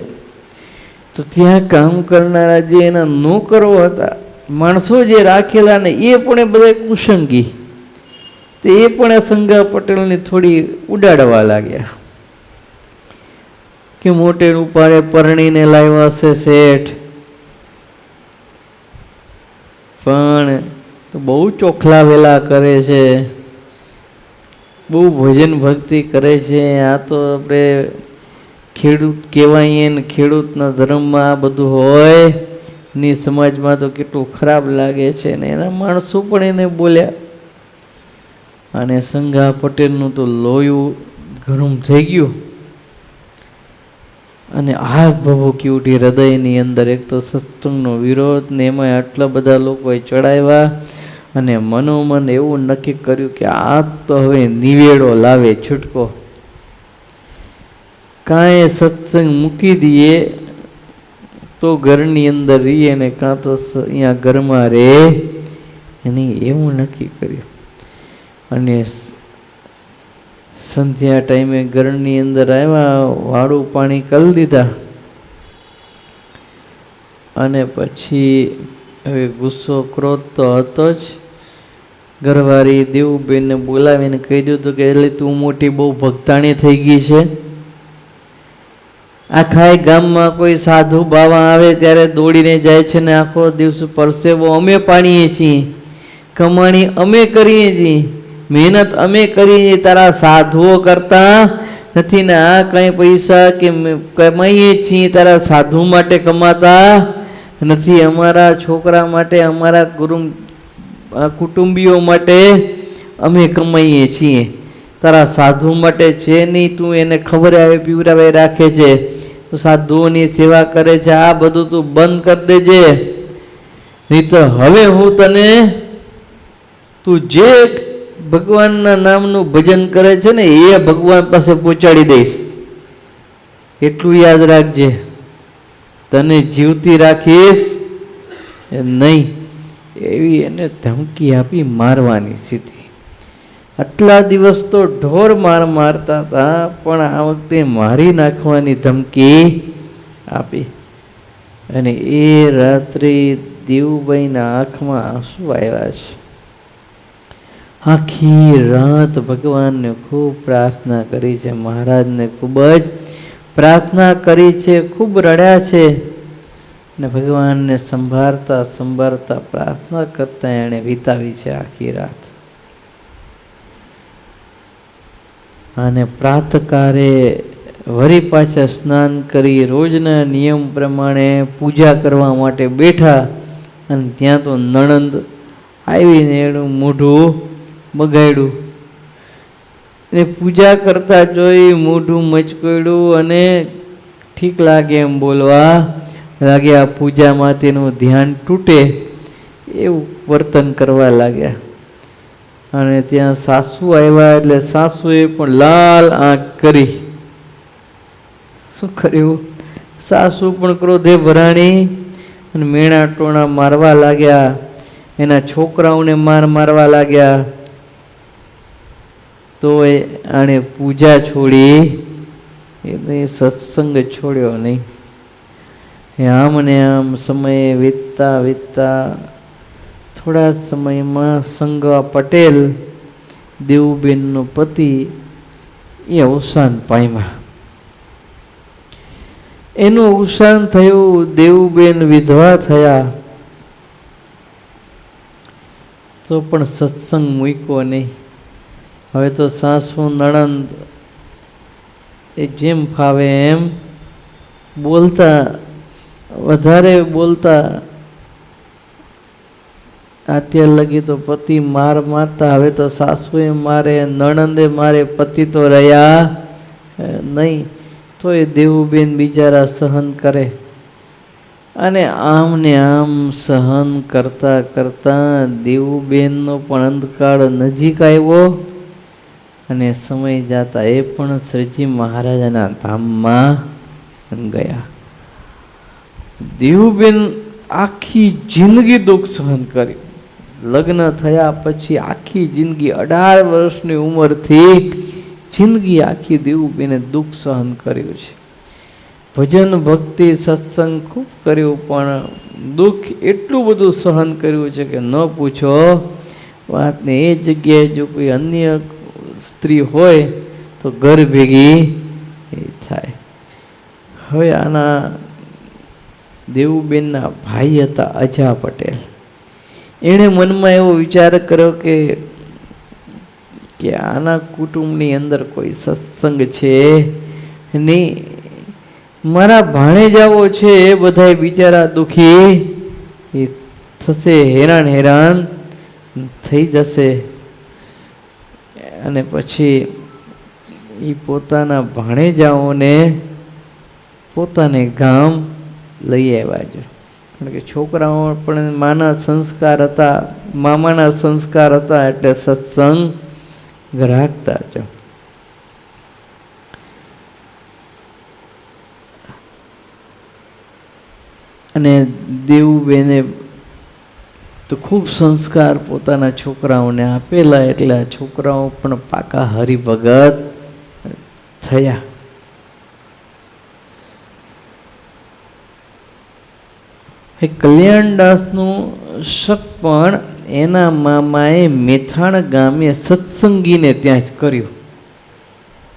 તો ત્યાં કામ કરનારા જે એના નોકરો હતા, માણસો જે રાખેલા ને એ પણ બધા કુસંગી, તો એ પણ સંગા પટેલને થોડી ઉડાડવા લાગ્યા કે મોટે ઉપાડે પરણીને લાવ્યા હશે શેઠ, પણ તો બહુ ચોખલા વેલા કરે છે, બહુ ભજન ભક્તિ કરે છે. આ તો આપણે ખેડૂત કહેવાય ને, ખેડૂતના ધર્મમાં આ બધું હોય ની સમાજમાં તો કેટલું ખરાબ લાગે છે. ને એના માણસો પણ એને બોલ્યા. અને સંગા પટેલનું તો લોહી ગરમ થઈ ગયું અને આગ ભભૂકી ઉઠી હૃદયની અંદર. એક તો સત્સંગનો વિરોધ ને એમાં આટલા બધા લોકોએ ચડાવ્યા અને મનોમન એવું નક્કી કર્યું કે આ તો હવે નિવેડો લાવે, છૂટકો. કાંઈ સત્સંગ મૂકી દઈએ તો ઘરની અંદર રહીએ ને કાં તો અહીંયા ઘરમાં રહે એની, એવું નક્કી કર્યું. અને સંધ્યા ટાઈમે ઘરની અંદર આવ્યા, વાળું પાણી કરી દીધા અને પછી હવે ગુસ્સો ક્રોધ તો હતો જ. ઘરવાળી દેવુબેનને બોલાવીને કહી દીધું કે એટલે તું મોટી બહુ ભક્તાણી થઈ ગઈ છે. આખા ગામમાં કોઈ સાધુ બાવા આવે ત્યારે દોડીને જાય છે ને આખો દિવસ પરસેવો અમે પાણીએ છીએ, કમાણી અમે કરીએ છીએ, મહેનત અમે કરીએ, તારા સાધુઓ કરતા નથી ને આ કંઈ પૈસા કે કમાઈએ છીએ તારા સાધુ માટે કમાતા નથી, અમારા છોકરા માટે, અમારા કુટુંબીઓ માટે અમે કમાઈએ છીએ, તારા સાધુ માટે છે નહીં. તું એને ખવડાવે પીવડાવે રાખે છે, સાધુઓની સેવા કરે છે, આ બધું તું બંધ કરી દેજે, નહીં તો હવે હું તને તું જે ભગવાનના નામનું ભજન કરે છે ને એ ભગવાન પાસે પહોંચાડી દઈશ, એટલું યાદ રાખજે. તને જીવતી રાખીશ નહીં. એવી એને ધમકી આપી મારવાની સ્થિતિ. આટલા દિવસ તો ઢોર માર મારતા હતા, પણ આ વખતે મારી નાખવાની ધમકી આપી. અને એ રાત્રે દેવુબાઈના આંખમાં આંસુ આવ્યા છે. આખી રાત ભગવાનને ખૂબ પ્રાર્થના કરી છે, મહારાજને ખૂબ જ પ્રાર્થના કરી છે, ખૂબ રડ્યા છે. અને ભગવાનને સંભાળતા સંભાળતા પ્રાર્થના કરતા એણે વિતાવી છે આખી રાત. અને પ્રાતકારે વળી પાછા સ્નાન કરી રોજના નિયમ પ્રમાણે પૂજા કરવા માટે બેઠા, અને ત્યાં તો નણંદ આવીને એનું મોઢું બગાડ્યું. એ પૂજા કરતા જોઈ મોઢું મચકોડ્યું અને ઠીક લાગે એમ બોલવા લાગ્યા. પૂજામાં તેનું ધ્યાન તૂટે એવું વર્તન કરવા લાગ્યા. અને ત્યાં સાસુ આવ્યા એટલે સાસુએ પણ લાલ આંખ કરી. શું કર્યું? સાસુ પણ ક્રોધે ભરાણી અને મેણા ટોણા મારવા લાગ્યા, એના છોકરાઓને મારવા લાગ્યા. તો આણે પૂજા છોડી, એ સત્સંગ છોડ્યો નહીં. આમ ને આમ સમયે વીતતા વીતતા થોડા સમયમાં સંગા પટેલ દેવુબેનનો પતિ એ અવસાન પામ્યા. એનું અવસાન થયું, દેવુબેન વિધવા થયા. તો પણ સત્સંગ મૂક્યો નહીં. હવે તો સાસુ નણંદ એ જેમ ફાવે એમ બોલતા, વધારે બોલતા. અત્યાર લગી તો પતિ મારતા, હવે તો સાસુએ મારે, નણંદે મારે, પતિ તો રહ્યા નહીં. તો એ દેવુબેન બિચારા સહન કરે. અને આમ ને આમ સહન કરતા કરતા દેવુબેનનો પણ અંતકાળ નજીક આવ્યો. અને સમય જતા એ પણ શ્રીજી મહારાજાના ધામમાં ગયા. દેવુબેન આખી જિંદગી દુઃખ સહન કર્યું. લગ્ન થયા પછી આખી જિંદગી 18 વર્ષની ઉંમરથી જિંદગી આખી દેવુબેને દુઃખ સહન કર્યું છે. ભજન ભક્તિ સત્સંગ ખૂબ કર્યું, પણ દુઃખ એટલું બધું સહન કર્યું છે કે ન પૂછો વાતને. એ જગ્યાએ જો કોઈ અન્ય સ્ત્રી હોય તો ઘર ભેગી થાય. હવે આના દેવુબેનના ભાઈ હતા અજા પટેલ. એણે મનમાં એવો વિચાર કર્યો કે આના કુટુંબની અંદર કોઈ સત્સંગ છે નહીં. મારા ભાણેજાઓ છે એ બધા બિચારા દુઃખી થશે, હેરાન થઈ જશે. અને પછી એ પોતાના ભાણેજાઓને પોતાને ગામ લઈ આવ્યા છે. કારણ કે છોકરાઓ પણ માના સંસ્કાર હતા, મામાના સંસ્કાર હતા, એટલે સત્સંગ રાખતા છે. અને દેવુબેને તો ખૂબ સંસ્કાર પોતાના છોકરાઓને આપેલા, એટલે આ છોકરાઓ પણ પાકા હરિભગત થયા. એ કલ્યાણદાસનું સગપણ એના મામાએ મેથાણ ગામે સત્સંગીને ત્યાં જ કર્યું.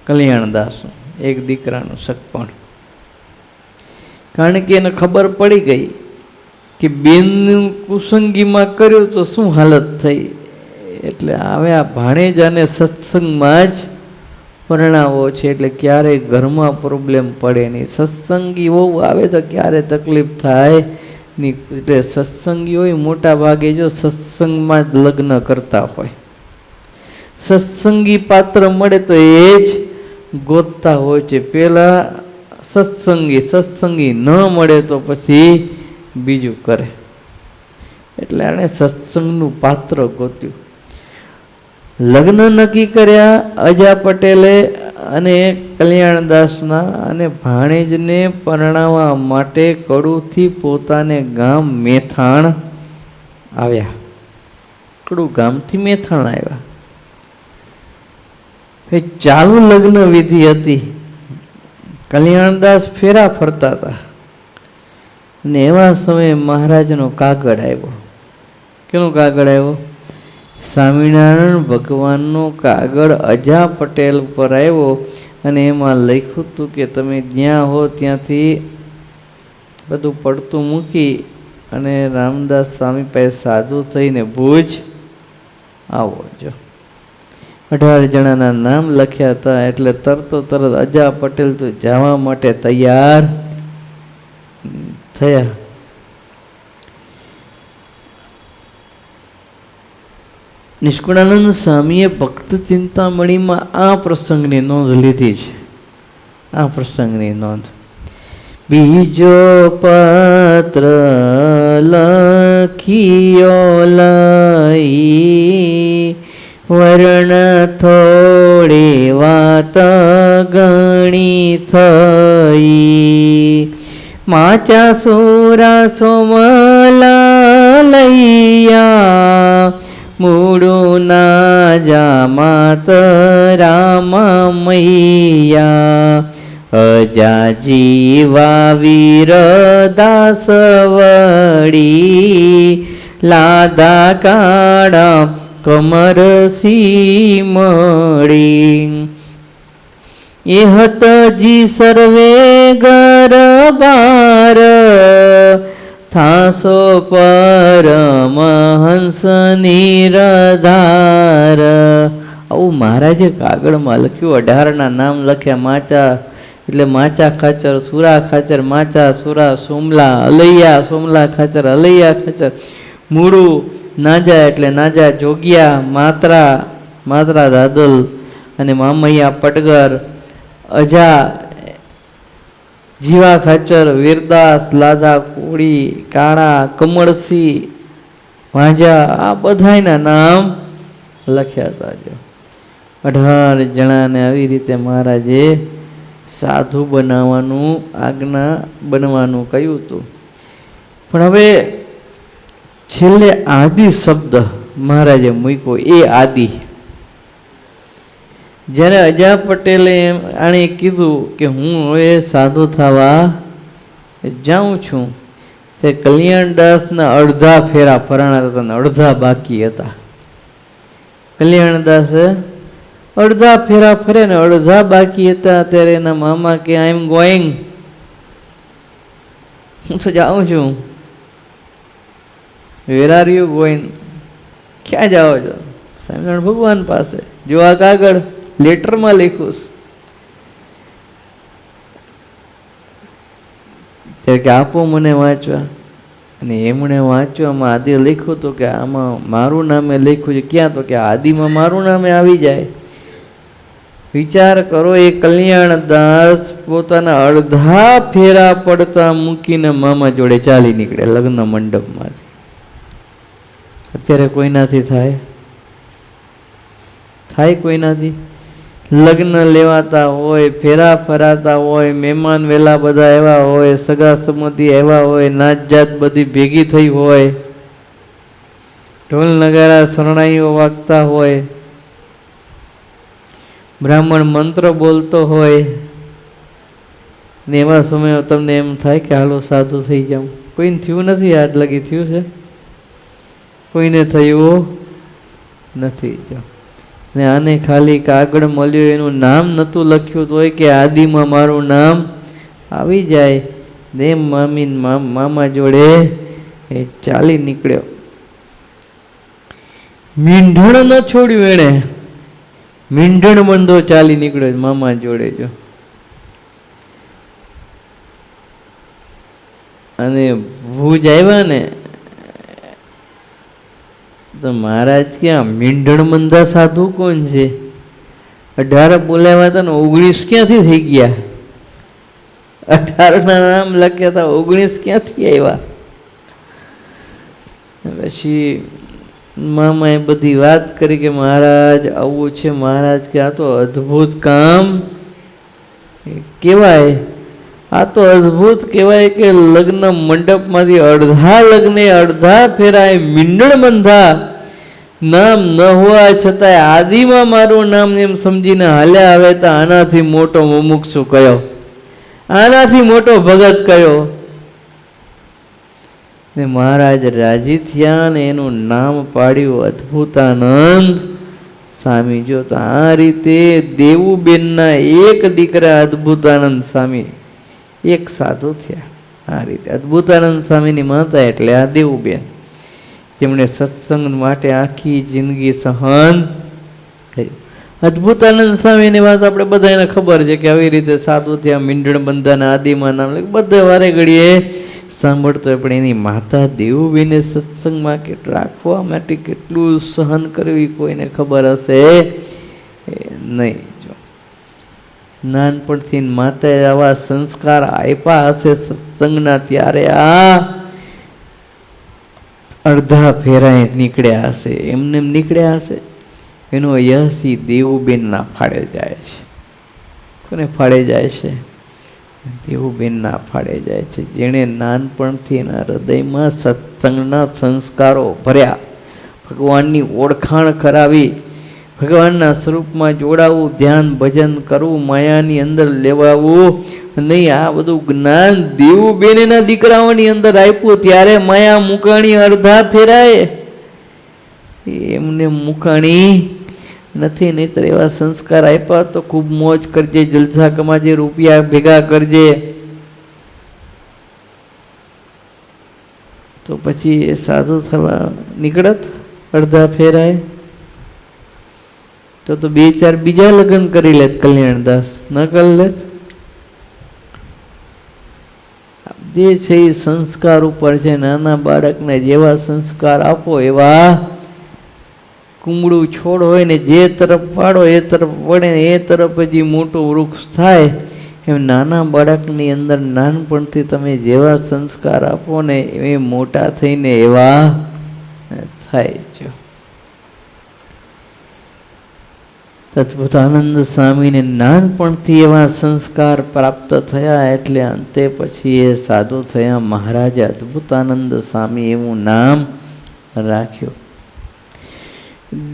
કલ્યાણદાસનું એક દીકરાનું સગપણ. કારણ કે એને ખબર પડી ગઈ કે બેનનું કુસંગીમાં કર્યું તો શું હાલત થઈ. એટલે હવે આ ભાણેજાને સત્સંગમાં જ પરણાવો છે, એટલે ક્યારેય ઘરમાં પ્રોબ્લેમ પડે નહીં. સત્સંગી વહુ આવે તો ક્યારે તકલીફ થાય નહીં. એટલે સત્સંગી હોય મોટા ભાગે જો સત્સંગમાં જ લગ્ન કરતા હોય. સત્સંગી પાત્ર મળે તો એ જ ગોતતા હોય છે. પેલા સત્સંગી ન મળે તો પછી બીજું કરે. એટલે એણે સત્સંગનું પાત્ર ગોત્યું. લગ્ન નક્કી કર્યા અજા પટેલે અને કલ્યાણદાસના, અને ભાણેજને પરણાવવા માટે કડુથી પોતાને ગામ મેથાણ આવ્યા. કડુ ગામથી મેથાણ આવ્યા. એ ચાલુ લગ્ન વિધિ હતી. કલ્યાણદાસ ફેરા ફરતા હતા ને એવા સમયે મહારાજનો કાગળ આવ્યો. કેનો કાગળ આવ્યો? સ્વામિનારાયણ ભગવાનનો કાગળ અજા પટેલ ઉપર આવ્યો અને એમાં લખ્યું હતું કે તમે જ્યાં હો ત્યાંથી બધું પડતું મૂકી અને રામદાસ સ્વામી પાસે સાધુ થઈને ભુજ આવો. જો 18 જણાના નામ લખ્યા હતા. એટલે તરત અજા પટેલ તો જવા માટે તૈયાર થયા. નિષ્કુળાનંદ સ્વામીએ ભક્ત ચિંતામણીમાં આ પ્રસંગની નોંધ લીધી છે. આ પ્રસંગની નોંધ. બીજો પત્ર લખ્યો લઈ, વર્ણ થોડી વાત ગણી થઈ. માચા સુરા સોમલા લૈયા, મૂળું ના જામાત રામા મૈયા. અજા જીવા વીર દાસ વડી, લાદા કાળા કમર સીમડી. એ હતજી સર્વે ગરબાર, થાસો પરમહંસ નિરધાર. આવું મહારાજે કાગળમાં લખ્યું. 18ના નામ લખ્યા. માચા એટલે માચા ખાચર, સુરા ખાચર, માચા સુરા, સોમલા અલૈયા, સોમલા ખાચર, અલૈયા ખાચર. મૂળું નાજા એટલે નાજા જોગિયા, માત્રા માત્રા દાદલ અને મામૈયા પડગર. અજા જીવા ખાચર, વીરદાસ, લાદા કોળી, કાળા, કમળસી, વાંજા, આ બધાના નામ લખ્યા હતા. જો 18 જણાને આવી રીતે મહારાજે સાધુ બનાવવાનું, આજ્ઞા બનવાનું કહ્યું હતું. પણ હવે છેલ્લે આદિ શબ્દ મહારાજે મૂક્યો. એ આદિ જ્યારે અજા પટેલે આણે કીધું કે હું હવે સાધુ થવા જાઉં છું, તે કલ્યાણદાસના અડધા ફેરા ફરાણા હતા ને અડધા બાકી હતા. કલ્યાણદાસે અડધા ફેરા ફરે ને અડધા બાકી હતા. ત્યારે એના મામા કે આઈ એમ ગોઈંગ, હું તો જાઉં છું. Where are you going? ક્યાં જાઓ છો? સ્વામિનારાયણ ભગવાન પાસે. જો આ કાગળ લેટરમાં લખ્યું છે. ત્યારે કે આપો મને વાંચવા. અને એમણે વાંચવામાં આદિ લખ્યું હતું કે આમાં મારું નામે લખ્યું છે. ક્યાં? તો કે આદિમાં મારું નામે આવી જાય. વિચાર કરો, એ કલ્યાણદાસ પોતાના અડધા ફેરા પડતા મૂકીને મામા જોડે ચાલી નીકળે લગ્ન મંડપમાંથી. અત્યારે કોઈનાથી થાય? થાય કોઈનાથી? લગ્ન લેવાતા હોય, ફેરા ફરાતા હોય, મહેમાન વેલા બધા એવા હોય, સગા સંબંધી એવા હોય, નાત જાત બધી ભેગી થઈ હોય, ઢોલ નગારા શરણાઈઓ વાગતા હોય, બ્રાહ્મણ મંત્ર બોલતો હોય ને એવા સમયે તમને એમ થાય કે હાલો સાધુ થઈ જાઉં. કોઈને થયું નથી? આજ લગી થયું છે? કોઈને થયું નથી. જો ને આને ખાલી કાગળ મળ્યો, એનું નામ નહોતું લખ્યું તોય કે આદિમાં મારું નામ આવી જાય ને મામા જોડે એ ચાલી નીકળ્યો. મીંઢણ ન છોડ્યું એણે, મીંઢણ બંધો ચાલી નીકળ્યો મામા જોડે. જો અને ભુજ આવ્યા ને તો મહારાજ ક્યાં મીંઢણ બંધા સાધુ કોણ છે? 18 બોલાવ્યા હતા ને 19 ક્યાંથી થઈ ગયા? 18 ના નામ લખ્યા હતા, 19 ક્યાંથી આવ્યા? પછી મામાએ બધી વાત કરી કે મહારાજ આવું છે. મહારાજ કે આ તો અદ્ભુત કામ કહેવાય, આ તો અદ્ભુત કહેવાય કે લગ્ન મંડપમાંથી અડધા લગ્ને અડધા ફેરાય મીંડણ બંધા, નામ ન હોવા છતાંય આદિમાં મારું નામ એમ સમજીને હાલ્યા આવે તો આનાથી મોટો મુમુક્ષુ કયો? આનાથી મોટો ભગત કયો? ને મહારાજ રાજી થયા ને એનું નામ પાડ્યું અદ્ભુતાનંદ સ્વામી. જો તો આ રીતે દેવુબેનના એક દીકરા અદ્ભુતાનંદ સ્વામી એક સાધુ થયા. આ રીતે અદ્ભુતાનંદ સ્વામીની માતા એટલે આ દેવુબેન, જેમણે સત્સંગ માટે આખી જિંદગી સહન કર્યું. અદ્ભુતાનંદ સ્વામીની વાત આપણે બધાને ખબર છે કે આવી રીતે સાધુ થયા, મીંઢણ બંધાના આદિમાં નામ બધા વારે ઘડીએ સાંભળતો. પણ એની માતા દેવુબેને સત્સંગમાં રાખવા માટે કેટલું સહન કર્યું કોઈને ખબર હશે નહીં. જો નાનપણથી માતાએ આવા સંસ્કાર આપ્યા હશે સત્સંગના, ત્યારે આ અડધા ફેરાએ નીકળ્યા હશે, એમને નીકળ્યા હશે. એનો યશ દેવુબેનના ફાળે જાય છે. કોને ફાળે જાય છે? દેવુબેનના ફાળે જાય છે, જેણે નાનપણથી એના હૃદયમાં સત્સંગના સંસ્કારો ભર્યા, ભગવાનની ઓળખાણ કરાવી, ભગવાનના સ્વરૂપમાં જોડાવું, ધ્યાન ભજન કરવું, માયાની અંદર લેવાવું નહીં. આ બધું જ્ઞાન દેવુબેનના દીકરાઓની અંદર આપ્યું, ત્યારે માયા મુકાણી અડધા ફેરાય, એમને મુકાણી નથી. નહીતર એવા સંસ્કાર આપ્યા તો ખૂબ મોજ કરજે, જલસા કમાજે, રૂપિયા ભેગા કરજે, તો પછી એ સાધુ થવા નીકળત અડધા ફેરાય તો 2-4 બીજા લગ્ન કરી લેત કલ્યાણદાસ, ન કરી લેત? જે છે એ સંસ્કાર ઉપર છે. નાના બાળકને જેવા સંસ્કાર આપો એવા કુમળું છોડ હોય ને, જે તરફ વાળો એ તરફ વળે ને એ તરફ હજી મોટું વૃક્ષ થાય. એમ નાના બાળકની અંદર નાનપણથી તમે જેવા સંસ્કાર આપો ને એ મોટા થઈને એવા થાય છે. અદ્ભુતાનંદ સ્વામીને નાનપણથી એવા સંસ્કાર પ્રાપ્ત થયા, એટલે અંતે પછી એ સાધુ થયા. મહારાજે અદ્ભુતાનંદ સ્વામી એવું નામ રાખ્યું.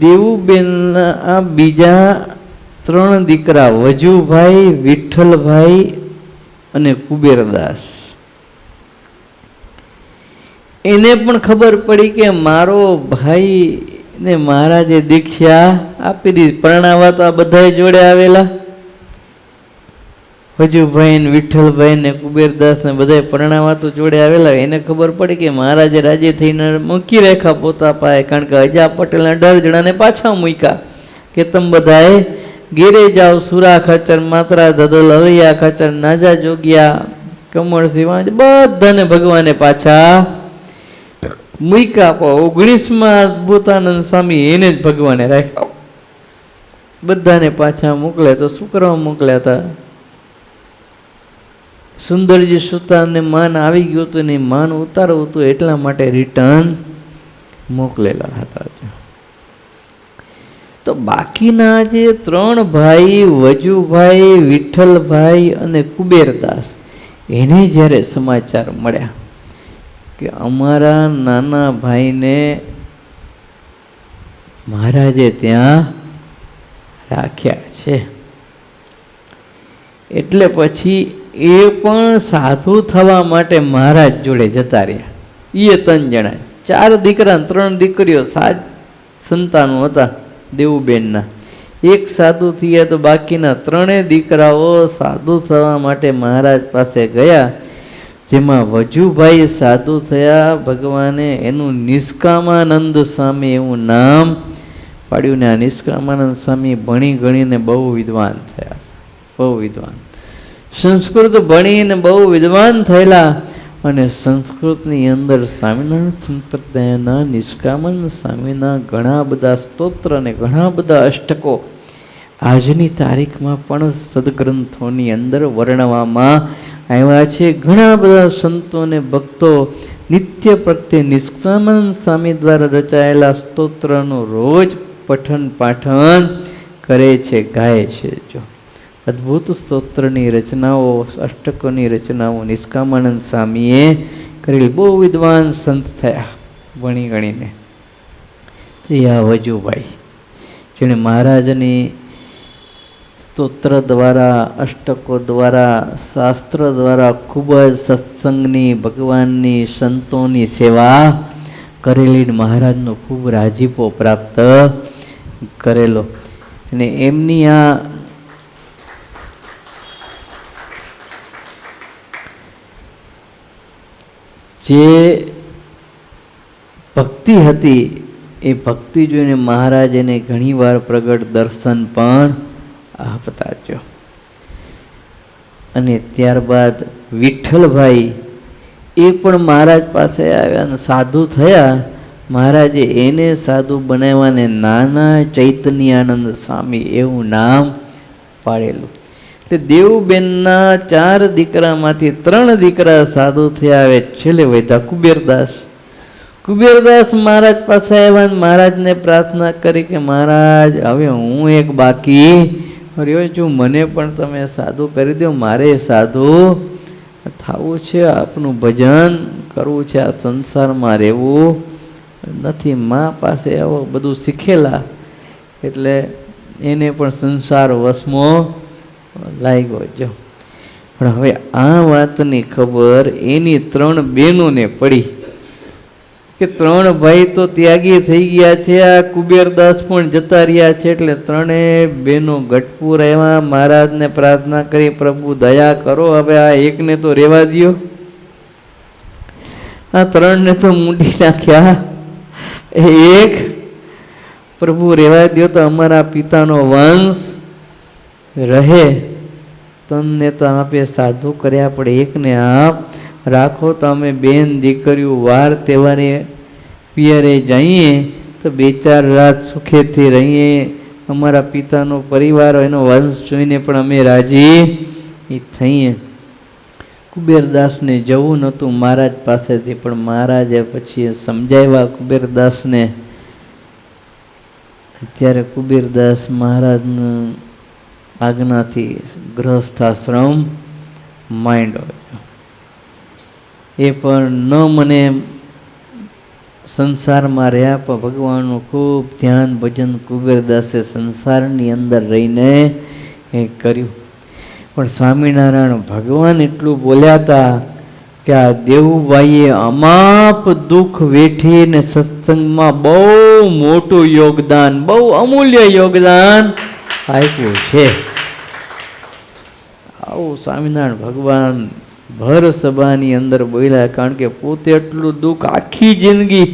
દેવુબેનના આ બીજા 3 દીકરા વજુભાઈ, વિઠ્ઠલભાઈ અને કુબેરદાસ, એને પણ ખબર પડી કે મારો ભાઈ ને મહારાજે દીક્ષા આપી દીધી. પરણાવા તો આ બધા જોડે આવેલા, વજુભાઈ ને વિઠ્ઠલભાઈ ને કુબેરદાસ ને બધા પરણાવા તો જોડે આવેલા. એને ખબર પડી કે મહારાજે રાજી થઈને મૂકી રાખ્યા પોતા પાસે, કારણ કે અજા પટેલના 18 જણાને પાછા મૂક્યા કે તમે બધાએ ઘેરે જાઓ. સુરા ખચર, માત્રા ધધલ, હલૈયા ખચર, નાજા જોગિયા, કમળ સિંહ બધાને ભગવાને પાછા મૂક્યા. 19માં અદ્ભુતાનંદ સ્વામી એને જ ભગવાને રાખ્યા. બધાને પાછા મોકલે તો શું કરવા મોકલ્યા હતા? સુંદરજી સુતારને માન આવી ગયું હતું ને માન ઉતારવું હતું, એટલા માટે રિટર્ન મોકલેલા હતા. તો બાકીના જે 3 ભાઈ વજુભાઈ, વિઠ્ઠલભાઈ અને કુબેરદાસ, એને જ્યારે સમાચાર મળ્યા કે અમારા નાના ભાઈને મહારાજે ત્યાં રાખ્યા છે, એટલે પછી એ પણ સાધુ થવા માટે મહારાજ જોડે જતા રહ્યા. એ 3 જણા, 4 દીકરા 3 દીકરીઓ, 7 સંતાનો હતા દેવુબેનના. એક સાધુ થયા તો બાકીના 3 દીકરાઓ સાધુ થવા માટે મહારાજ પાસે ગયા. જેમાં વજુભાઈ સાધુ થયા. ભગવાને એનું નિષ્કામાનંદ સ્વામી એવું નામ પાડ્યું ને આ નિષ્કામાનંદ સ્વામી ભણી ગણીને બહુ વિદ્વાન થયા. બહુ વિદ્વાન, સંસ્કૃત ભણીને બહુ વિદ્વાન થયેલા. અને સંસ્કૃતની અંદર સ્વામિનારાયણ સંપ્રદાયના નિષ્કામાનંદ સ્વામીના ઘણા બધા સ્તોત્ર અને ઘણા બધા અષ્ટકો આજની તારીખમાં પણ સદગ્રંથોની અંદર વર્ણવવામાં આવ્યા છે. ઘણા બધા સંતો અને ભક્તો નિત્ય પ્રત્યે નિષ્કામાનંદ સ્વામી દ્વારા રચાયેલા સ્તોત્રનું રોજ પઠન પાઠન કરે છે, ગાય છે. જો અદ્ભુત સ્તોત્રની રચનાઓ, અષ્ટકોની રચનાઓ નિષ્કામાનંદ સ્વામીએ કરેલી. બહુ વિદ્વાન સંત થયા ભણી ગણીને. તો આ વજુભાઈ જેણે મહારાજની સ્તોત્ર દ્વારા, અષ્ટકો દ્વારા, શાસ્ત્ર દ્વારા ખૂબ જ સત્સંગની, ભગવાનની, સંતોની સેવા કરેલી, મહારાજનો ખૂબ રાજીપો પ્રાપ્ત કરેલો. અને એમની આ જે ભક્તિ હતી એ ભક્તિ જોઈને મહારાજ એને ઘણીવાર પ્રગટ દર્શન પણ આપતા જો. અને ત્યારબાદ વિઠ્ઠલભાઈ એ પણ મહારાજ પાસે આવ્યા, સાધુ થયા. મહારાજે એને સાધુ બનાવવાને નાના ચૈતન્યાનંદ સ્વામી એવું નામ પાડેલું. એટલે દેવુબેનના 4 દીકરામાંથી 3 દીકરા સાધુ થયા. આવે છેલ્લે વધ્યા કુબેરદાસ. કુબેરદાસ મહારાજ પાસે આવ્યા. મહારાજને પ્રાર્થના કરી કે મહારાજ હવે હું એક બાકી રહ્યો છું, મને પણ તમે સાધુ કરી દો. મારે સાધુ થવું છે, આપનું ભજન કરવું છે, આ સંસારમાં રહેવું નથી. મા પાસે આવો બધું શીખેલા એટલે એને પણ સંસાર વશમો લાગ્યો જો. પણ હવે આ વાતની ખબર એની 3 બહેનોને પડી કે 3 ભાઈ તો ત્યાગી થઈ ગયા છે, આ કુબેરદાસ પણ જતા રહ્યા છે. એટલે 3 બહેનો ગઢપુર આવ્યા, મહારાજને પ્રાર્થના કરી, પ્રભુ દયા કરો, હવે આ એકને તો રહેવા દ્યો. આ 3ને તો મૂંડી નાખ્યા. એક પ્રભુ રહેવા દ્યો તો અમારા પિતાનો વંશ રહે. તમને તો આપે સાધુ કર્યા, પણ એકને આપ રાખો તો અમે બેન દીકરીઓ વાર તહેવારે પિયરે જઈએ તો 2-4 રાત સુખેથી રહીએ. અમારા પિતાનો પરિવાર, એનો વંશ જોઈને પણ અમે રાજી થઈએ. કુબેરદાસને જવું નહોતું મહારાજ પાસેથી, પણ મહારાજે પછી સમજાવ્યા કુબેરદાસને. અત્યારે કુબેરદાસ મહારાજનું આજ્ઞાથી ગૃહસ્થાશ્રમ માંડ્યો. એ પણ ન મને સંસારમાં રહ્યા, પણ ભગવાનનું ખૂબ ધ્યાન ભજન કુબેરદાસે સંસારની અંદર રહીને એ કર્યું. પણ સ્વામિનારાયણ ભગવાન એટલું બોલ્યા હતા કે આ દેવુભાઈએ અમાપ દુઃખ વેઠીને સત્સંગમાં બહુ મોટું યોગદાન, બહુ અમૂલ્ય યોગદાન આપ્યું છે. આવું સ્વામિનારાયણ ભગવાન ભર સભાની અંદર બોલ્યા. કારણ કે પોતે એટલું દુઃખ આખી જિંદગી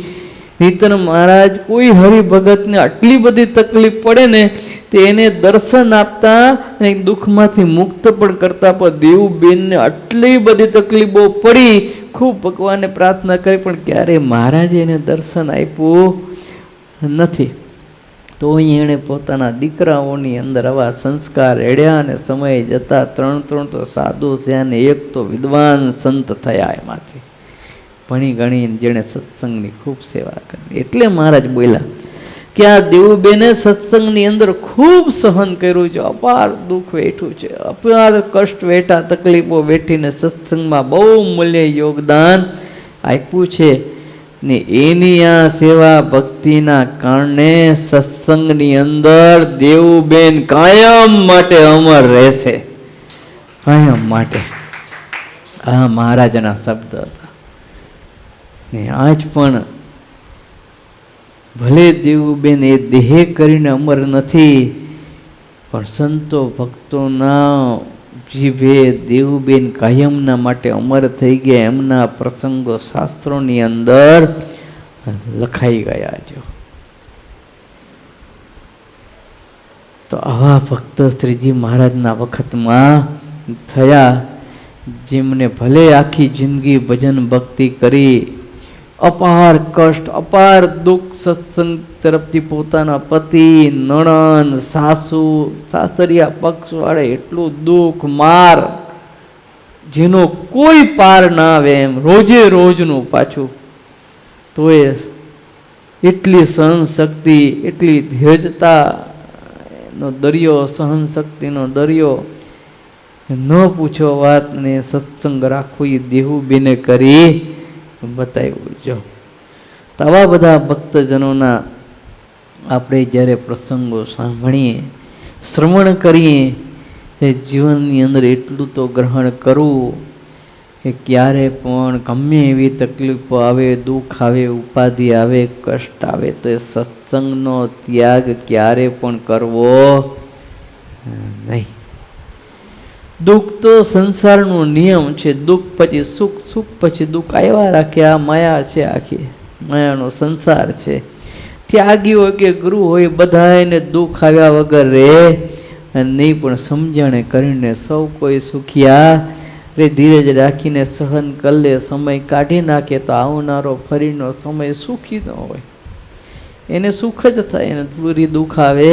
નીતર મહારાજ કોઈ હરિભગતને આટલી બધી તકલીફ પડે ને તો એને દર્શન આપતા અને દુઃખમાંથી મુક્ત પણ કરતા. પણ દેવુબેનને આટલી બધી તકલીફો પડી, ખૂબ ભગવાનને પ્રાર્થના કરી, પણ ક્યારે મહારાજે એને દર્શન આપ્યું નથી. તો એણે પોતાના દીકરાઓની અંદર આવા સંસ્કાર રેડ્યા અને સમય જતા 3 તો સાધુ થયા ને 1 તો વિદ્વાન સંત થયા. એમાંથી ભણી ગણીને જેણે સત્સંગની ખૂબ સેવા કરી. એટલે મહારાજ બોલ્યા કે આ દેવુબેને સત્સંગની અંદર ખૂબ સહન કર્યું છે, અપાર દુઃખ વેઠ્યું છે, અપાર કષ્ટ વેઠા, તકલીફો વેઠીને સત્સંગમાં બહુ મૂલ્ય યોગદાન આપ્યું છે. ને એની આ સેવા ભક્તિના કારણે સત્સંગની અંદર દેવુબેન કાયમ માટે અમર રહેશે. કાયમ માટે. આ મહારાજના શબ્દ હતા. ને આજ પણ ભલે દેવુબેન એ દેહ કરીને અમર નથી, પણ સંતો ભક્તોના જીભે દેવુબેન કાયમના માટે અમર થઈ ગયા. એમના પ્રસંગો શાસ્ત્રોની અંદર લખાઈ ગયા છે. તો આવા ભક્ત શ્રીજી મહારાજના વખતમાં થયા, જેમને ભલે આખી જિંદગી ભજન ભક્તિ કરી, અપાર કષ્ટ અપાર દુઃખ સત્સંગ તરફથી પોતાના પતિ નણંદ સાસુ સાસરિયા પક્ષ વાળે એટલું દુઃખ માર જેનો કોઈ પાર ના આવે એમ રોજે રોજનું પાછું, તોય એટલી સહન શક્તિ, એટલી ધીરજતા નો દરિયો, સહન શક્તિનો દરિયો, ન પૂછો વાત. ને સત્સંગ રાખવું એ દેવુબેને કરી બતાવ્યું. જો તો આવા બધા ભક્તજનોના આપણે જ્યારે પ્રસંગો સાંભળીએ, શ્રવણ કરીએ, તે જીવનની અંદર એટલું તો ગ્રહણ કરવું કે ક્યારે પણ ગમે એવી તકલીફો આવે, દુઃખ આવે, ઉપાધિ આવે, કષ્ટ આવે, તો એ સત્સંગનો ત્યાગ ક્યારે પણ કરવો નહીં. દુઃખ તો સંસારનો નિયમ છે. દુઃખ પછી સુખ, સુખ પછી દુઃખ આવ્યા રાખે. આ માયા છે, આખી માયાનો સંસાર છે. ત્યાગી હોય કે ગુરુ હોય, બધાને દુઃખ આવ્યા વગર રહે નહીં, પણ સમજણે કરીને સૌ કોઈ સુખિયા રે ધીરજ રાખીને સહન કરી લે, સમય કાઢી નાખે તો આવનારો ફરીનો સમય સુખી ન હોય. એને સુખ જ થાય, એને પૂરી દુઃખ આવે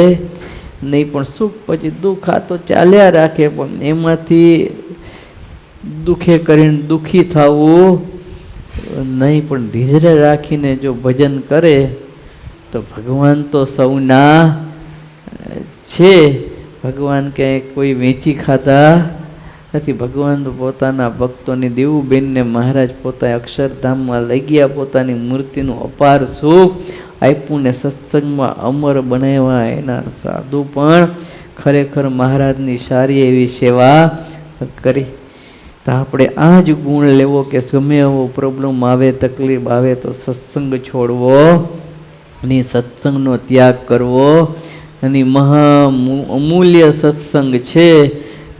નહીં. પણ સુખ પછી દુઃખ આ તો ચાલ્યા રાખે, પણ એમાંથી દુઃખે કરીને દુઃખી થવું નહીં, પણ ધીરજ રાખીને જો ભજન કરે તો ભગવાન તો સૌના છે. ભગવાન ક્યાંય કોઈ વેચી ખાતા નથી. ભગવાન તો પોતાના ભક્તોની દેવુબેનને મહારાજ પોતા અક્ષરધામમાં લઈ ગયા, પોતાની મૂર્તિનું અપાર સુખ આપ્યું ને સત્સંગમાં અમર બનાવ્યા. એના સાધુ પણ ખરેખર મહારાજની સારી એવી સેવા કરી. તો આપણે આ જ ગુણ લેવો કે ગમે એવો પ્રોબ્લેમ આવે, તકલીફ આવે તો સત્સંગ છોડવો અને સત્સંગનો ત્યાગ કરવો. અને મહા અમૂલ્ય સત્સંગ છે.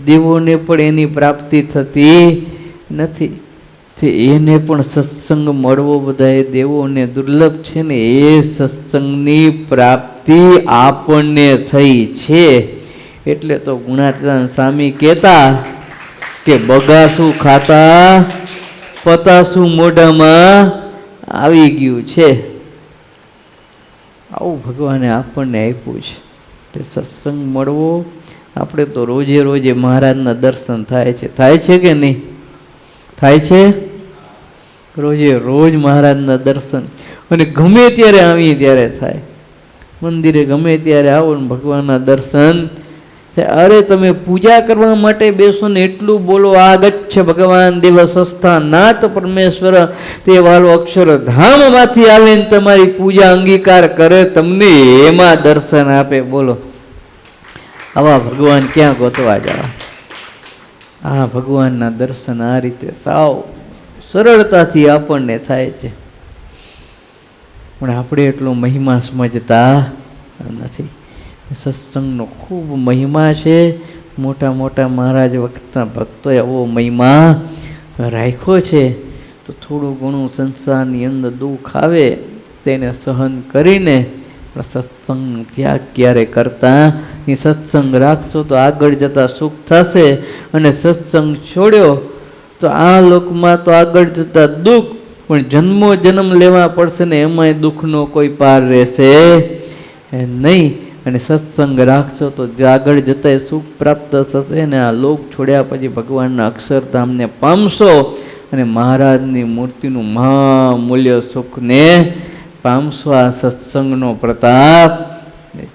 દેવોને પણ એની પ્રાપ્તિ થતી નથી, એને પણ સત્સંગ મળવો બધાએ દેવોને દુર્લભ છે ને એ સત્સંગની પ્રાપ્તિ આપણને થઈ છે. એટલે તો ગુણાતીતાનંદ સ્વામી કહેતા કે બગાસું ખાતા પતાસું મોઢામાં આવી ગયું છે. આવું ભગવાને આપણને આપ્યું છે કે સત્સંગ મળવો. આપણે તો રોજે રોજે મહારાજના દર્શન થાય છે. થાય છે કે નહીં થાય છે? રોજે રોજ મહારાજના દર્શન, અને ગમે ત્યારે આવીએ ત્યારે થાય. મંદિરે ગમે ત્યારે આવો ને ભગવાનના દર્શન થાય. અરે તમે પૂજા કરવા માટે બેસો ને એટલું બોલો, આગચ્છ ભગવાન દેવ સંસ્થા નાથ પરમેશ્વર તે વાલો અક્ષરધામમાંથી આવીને તમારી પૂજા અંગીકાર કરે, તમને એમાં દર્શન આપે. બોલો, આવા ભગવાન ક્યાં ગોતવા જવા? આ ભગવાનના દર્શન આ રીતે સાવ સરળતાથી આપણને થાય છે, પણ આપણે એટલો મહિમા સમજતા નથી. સત્સંગનો ખૂબ મહિમા છે. મોટા મોટા મહારાજ વખતના ભક્તોએ એવો મહિમા રાખ્યો છે. તો થોડું ઘણું સંસારની અંદર દુઃખ આવે તેને સહન કરીને સત્સંગ ત્યાગ ક્યારે કરતા. એ સત્સંગ રાખશો તો આગળ જતા સુખ થશે, અને સત્સંગ છોડ્યો તો આ લોકમાં તો આગળ જતા દુઃખ, પણ જન્મો જન્મ લેવા પડશે ને એમાંય દુઃખનો કોઈ પાર રહેશે નહીં. અને સત્સંગ રાખશો તો આગળ જતા સુખ પ્રાપ્ત થશે, ને આ લોક છોડ્યા પછી ભગવાનના અક્ષરધામને પામશો, અને મહારાજની મૂર્તિનું મહામૂલ્ય સુખને પામશો. આ સત્સંગનો પ્રતાપ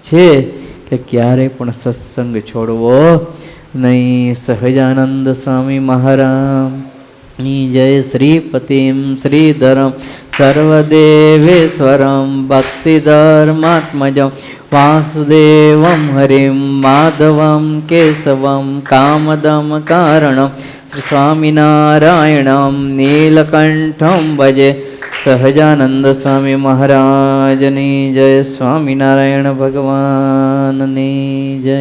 છે, એટલે ક્યારે પણ સત્સંગ છોડવો નહીં. સહજાનંદ સ્વામી મહારાજની જય. શ્રીપતિમ શ્રીધરમ સર્વદેવેશ્વરમ ભક્તિધર્માત્મજમ વાસુદેવમ હરિમ માધવમ કેશવમ કામદમ કારણમ શ્રી સ્વામિનારાયણમ નીલકંઠમ ભજે. સહજાનંદ સ્વામી મહારાજની જય. સ્વામિનારાયણ ભગવાનની જય.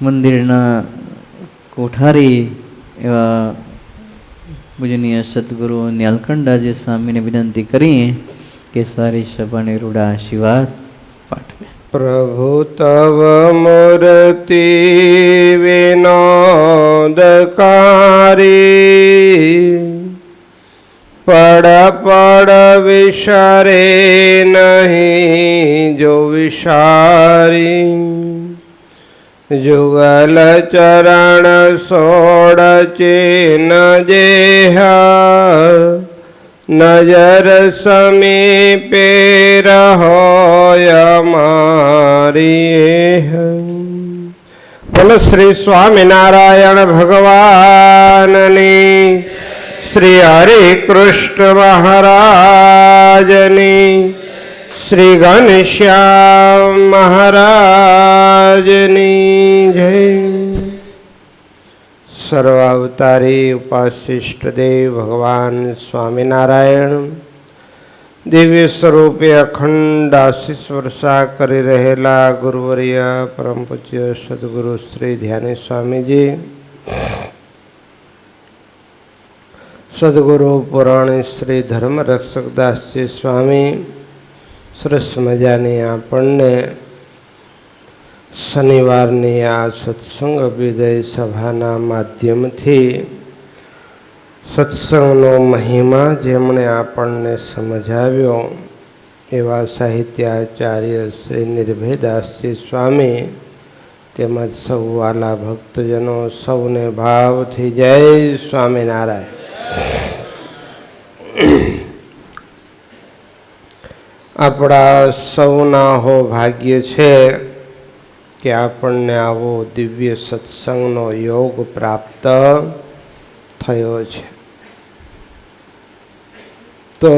મંદિરના કોઠારી એવા પૂજનીય સદગુરુ ન્યાલકંડાજી સ્વામીને વિનંતી કરીએ કે સારી સભાને રૂડા આશીર્વાદ પાઠવે. પ્રભુ તવ મૂર્તિ વિનોદકારી પડ પડ વિસરે નહીં જો વિસારી જુગલ ચરણ સોડ ચેન જેહ નજર સમીપે રહોય મારી. બોલો શ્રી સ્વામિનારાયણ ભગવાનની, શ્રી હરિ કૃષ્ણ મહારાજની, શ્રી ઘનશ્યામ મહારાજની જય. સર્વાવતારી ઉપાસિષ્ટદેવ ભગવાન સ્વામિનારાયણ દિવ્ય સ્વરૂપે અખંડ આશીષ વર્ષા કરી રહેલા ગુરુવર્ય પરમ પૂજ્ય સદગુરુ શ્રી ધ્યાની સ્વામીજી, સદગુરુ પુરાણી શ્રી ધર્મ રક્ષકદાસજી સ્વામી સરસ મજાની આપણને શનિવારની આ સત્સંગ અભ્યુદય સભાના માધ્યમથી સત્સંગનો મહિમા જેમણે આપણને સમજાવ્યો એવા સાહિત્યાચાર્ય શ્રી નિર્ભયદાસજી સ્વામી તેમજ સૌ વાલા ભક્તજનો સૌને ભાવથી જય સ્વામિનારાયણ. આપણા સૌના હો ભાગ્ય છે કે આપણને આવો દિવ્ય સત્સંગનો યોગ પ્રાપ્ત થયો છે. તો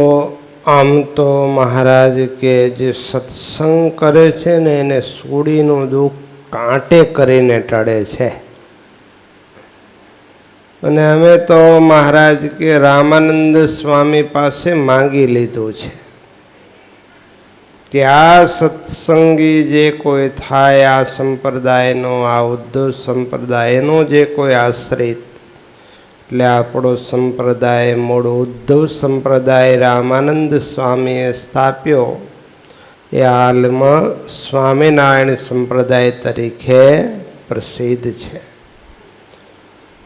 આમ તો મહારાજ કે જે સત્સંગ કરે છે ને એને સૂડીનું દુઃખ કાંટે કરીને ટળે છે. અને અમે તો મહારાજ કે રામાનંદ સ્વામી પાસે માંગી લીધું છે કે આ સત્સંગી જે કોઈ થાય, આ સંપ્રદાયનો, આ ઉદ્ધવ સંપ્રદાયનો જે કોઈ આશ્રિત, એટલે આપણો સંપ્રદાય મૂળ ઉદ્ધવ સંપ્રદાય રામાનંદ સ્વામીએ સ્થાપ્યો એ હાલમાં સ્વામિનારાયણ સંપ્રદાય તરીકે પ્રસિદ્ધ છે.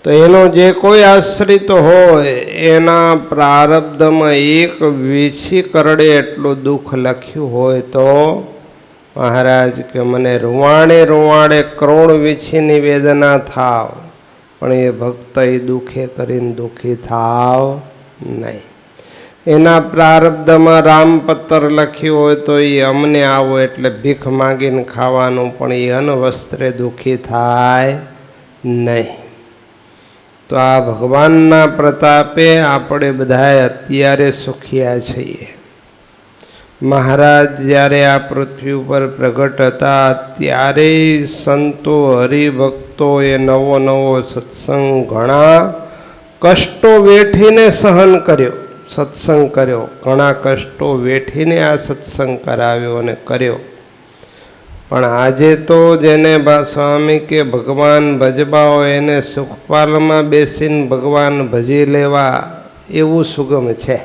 તો એનો જે કોઈ આશ્રિત હોય એના પ્રારબ્ધમાં એક વીછી કરડે એટલું દુઃખ લખ્યું હોય તો મહારાજ કે મને રૂવાણે રૂવાણે કરોડ વીછીની વેદના થાવ, પણ એ ભક્ત એ દુઃખે કરીને દુઃખી થાવ નહીં. એના પ્રારબ્ધમાં રામપત્ર લખ્યું હોય તો એ અમને આવો એટલે ભીખ માગીને ખાવાનું, પણ એ અનવસ્ત્રે દુઃખી થાય નહીં. તો આ ભગવાનના પ્રતાપે આપણે બધાએ અત્યારે સુખિયા છીએ. મહારાજ જ્યારે આ પૃથ્વી ઉપર પ્રગટ હતા ત્યારે સંતો હરિભક્તોએ નવો નવો સત્સંગ ઘણા કષ્ટો વેઠીને સહન કર્યો, સત્સંગ કર્યો, ઘણા કષ્ટો વેઠીને આ સત્સંગ કરાવ્યો અને કર્યો. પણ આજે તો જેને સ્વામી કે ભગવાન ભજવા હોય એને સુખપાલમાં બેસીને ભગવાન ભજી લેવા એવું સુગમ છે.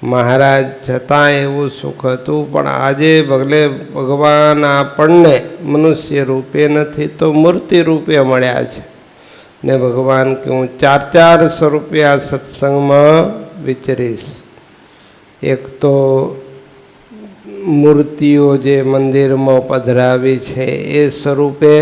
મહારાજ છતાં એવું સુખ હતું, પણ આજે ભલે ભગવાન આપણને મનુષ્ય રૂપે નથી તો મૂર્તિ રૂપે મળ્યા છે. ને ભગવાન કે હું 400 રૂપિયા સત્સંગમાં વિચરીશ. એક તો મૂર્તિઓ જે મંદિરમાં પધરાવી છે એ સ્વરૂપે,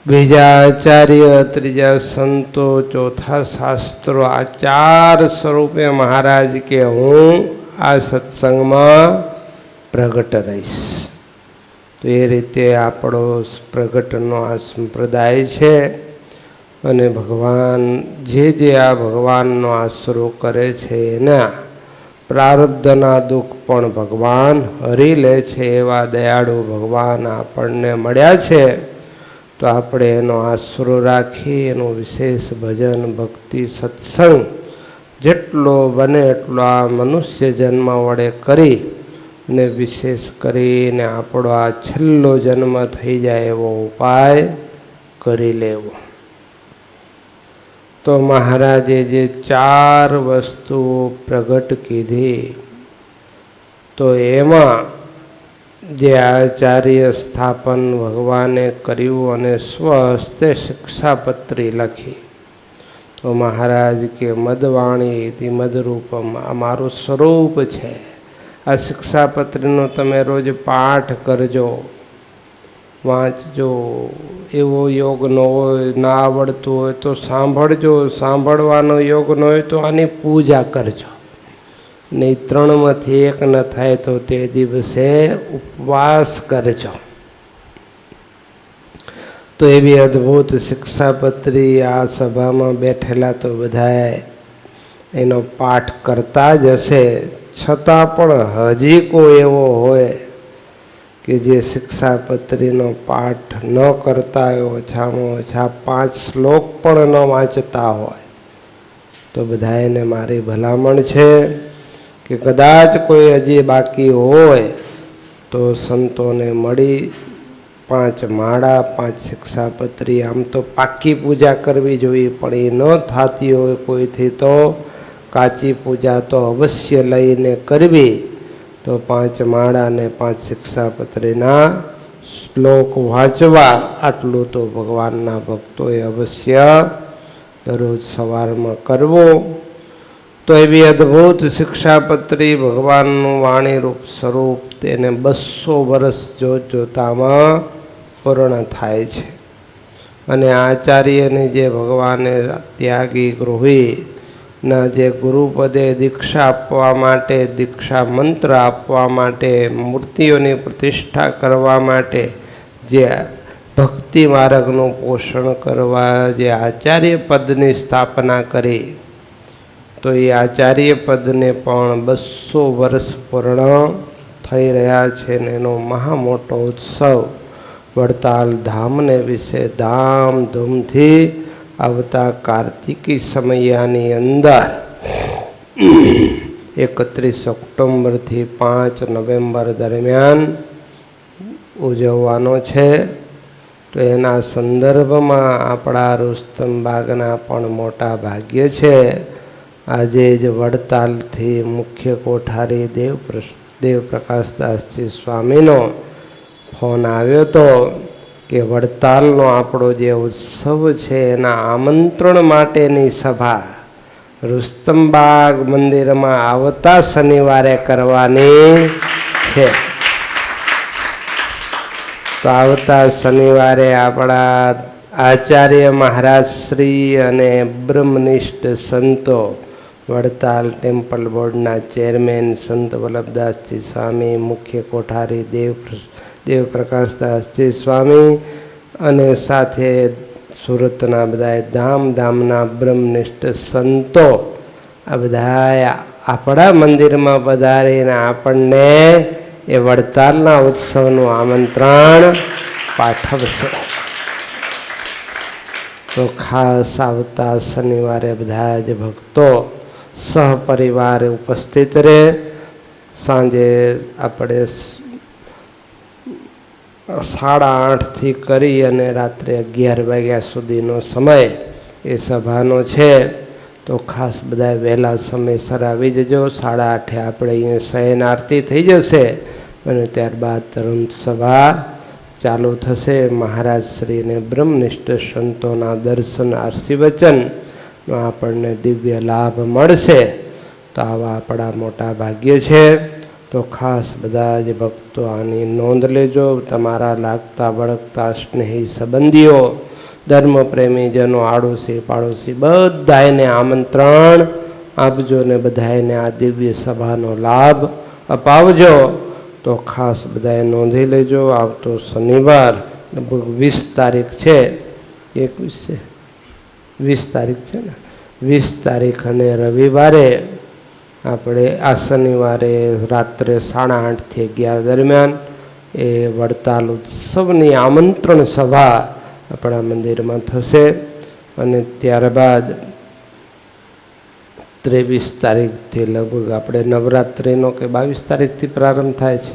બીજા આચાર્ય, ત્રીજા સંતો, ચોથા શાસ્ત્રો, આ 4 સ્વરૂપે મહારાજ કે હું આ સત્સંગમાં પ્રગટ રહીશ. તો એ રીતે આપણો પ્રગટનો આ સંપ્રદાય છે. અને ભગવાન જે આ ભગવાનનો આશરો કરે છે એના પ્રારબ્ધના દુઃખ પણ ભગવાન હરી લે છે એવા દયાળુ ભગવાન આપણને મળ્યા છે. તો આપણે એનો આશરો રાખી એનું વિશેષ ભજન ભક્તિ સત્સંગ જેટલો બને એટલો આ મનુષ્ય જન્મ વડે કરી ને વિશેષ કરીને આપણો આ છેલ્લો જન્મ થઈ જાય એવો ઉપાય કરી લેવો. તો મહારાજે જે 4 વસ્તુઓ પ્રગટ કીધી તો એમાં જે આચાર્ય સ્થાપન ભગવાને કર્યું અને સ્વહસ્તે શિક્ષાપત્રી લખી. તો મહારાજ કે મદવાણી ઇતિ મદરૂપમ, આ મારું સ્વરૂપ છે. આ શિક્ષાપત્રીનો તમે રોજ પાઠ કરજો, વાંચજો. એવો યોગ ન હોય, ના આવડતું હોય તો સાંભળજો. સાંભળવાનો યોગ ન હોય તો આની પૂજા કરજો. નહીં 3માંથી 1 ન થાય તો તે દિવસે ઉપવાસ કરજો. તો એવી અદ્ભુત શિક્ષાપત્રી આ સભામાં બેઠેલા તો બધાએ એનો પાઠ કરતા જ હશે. છતાં પણ હજી કોઈ એવો હોય કે જે શિક્ષાપત્રીનો પાઠ ન કરતા હોય, ઓછામાં ઓછા 5 શ્લોક પણ ન વાંચતા હોય, તો બધાને મારી ભલામણ છે કે કદાચ કોઈ હજી બાકી હોય તો સંતોને મળી 5 માળા 5 શિક્ષાપત્રી, આમ તો પાકી પૂજા કરવી જોઈએ, પણ એ ન થતી હોય કોઈથી તો કાચી પૂજા તો અવશ્ય લઈને કરવી. તો 5 માળા ને 5 શિક્ષાપત્રીના શ્લોક વાંચવા, આટલું તો ભગવાનના ભક્તોએ અવશ્ય દરરોજ સવારમાં કરવો. તો એવી અદ્ભુત શિક્ષાપત્રી ભગવાનનું વાણીરૂપ સ્વરૂપ તેને 200 વર્ષ જોતામાં પૂર્ણ થાય છે. અને આચાર્યને જે ભગવાને ત્યાગી ગૃહી ના જે ગુરુપદે દીક્ષા આપવા માટે, દીક્ષા મંત્ર આપવા માટે, મૂર્તિઓની પ્રતિષ્ઠા કરવા માટે, જે ભક્તિ માર્ગનું પોષણ કરવા જે આચાર્ય પદની સ્થાપના કરી, તો એ આચાર્ય પદને પણ 200 વર્ષ પૂર્ણ થઈ રહ્યા છે. ને એનો મહા મોટો ઉત્સવ વડતાલ ધામને વિશે ધામધૂમથી આવતા કાર્તિકી સમયાની અંદર 31 ઓક્ટોબરથી 5 નવેમ્બર દરમિયાન ઉજવવાનો છે. તો એના સંદર્ભમાં આપણા રુસ્તમબાગના પણ મોટા ભાગ્ય છે. આજે જ વડતાલથી મુખ્ય કોઠારી દેવપ્રકાશદાસજી સ્વામીનો ફોન આવ્યો હતો કે વડતાલનો આપણો જે ઉત્સવ છે એના આમંત્રણ માટેની સભા રુસ્તમબાગ મંદિરમાં આવતા શનિવારે કરવાની છે. તો આવતા શનિવારે આપણા આચાર્ય મહારાજ શ્રી અને બ્રહ્મનિષ્ઠ સંતો, વડતાલ ટેમ્પલ બોર્ડના ચેરમેન સંત વલ્લભદાસજી સ્વામી, મુખ્ય કોઠારી દેવપ્રકાશદાસજી સ્વામી અને સાથે સુરતના બધા ધામના બ્રહ્મનિષ્ઠ સંતો, આ બધા આપણા મંદિરમાં પધારીને આપણને એ વડતાલના ઉત્સવનું આમંત્રણ પાઠવશે. તો ખાસ આવતા શનિવારે બધા જ ભક્તો સહપરિવાર ઉપસ્થિત રહે. સાંજે આપણે 8:30થી કરી અને રાત્રે 11 વાગ્યા સુધીનો સમય એ સભાનો છે. તો ખાસ બધા વહેલા સમયસર આવી જજો. 8:30 આપણે અહીંયા શયન આરતી થઈ જશે અને ત્યારબાદ તરત સભા ચાલુ થશે. મહારાજ શ્રીને બ્રહ્મનિષ્ઠ સંતોના દર્શન આશીર્વચનનો આપણને દિવ્ય લાભ મળશે. તો આવા આપણા મોટા ભાગ્ય છે. તો ખાસ બધા જ ભક્તો આની નોંધ લેજો. તમારા લાગતા વળગતા સ્નેહી સંબંધીઓ, ધર્મપ્રેમીજનો, આડોશી પાડોશી બધાને આમંત્રણ આપજો ને બધાને આ દિવ્ય સભાનો લાભ અપાવજો. તો ખાસ બધાએ નોંધી લેજો. આવતો શનિવાર લગભગ 20 તારીખ છે, 21 છે, 20 તારીખ છે ને, 20 તારીખ અને રવિવારે આપણે આ શનિવારે રાત્રે 8:30 થી 11 દરમિયાન એ વડતાલ ઉત્સવની આમંત્રણ સભા આપણા મંદિરમાં થશે અને ત્યારબાદ 23 તારીખથી લગભગ આપણે નવરાત્રિનો કે 22 તારીખથી પ્રારંભ થાય છે,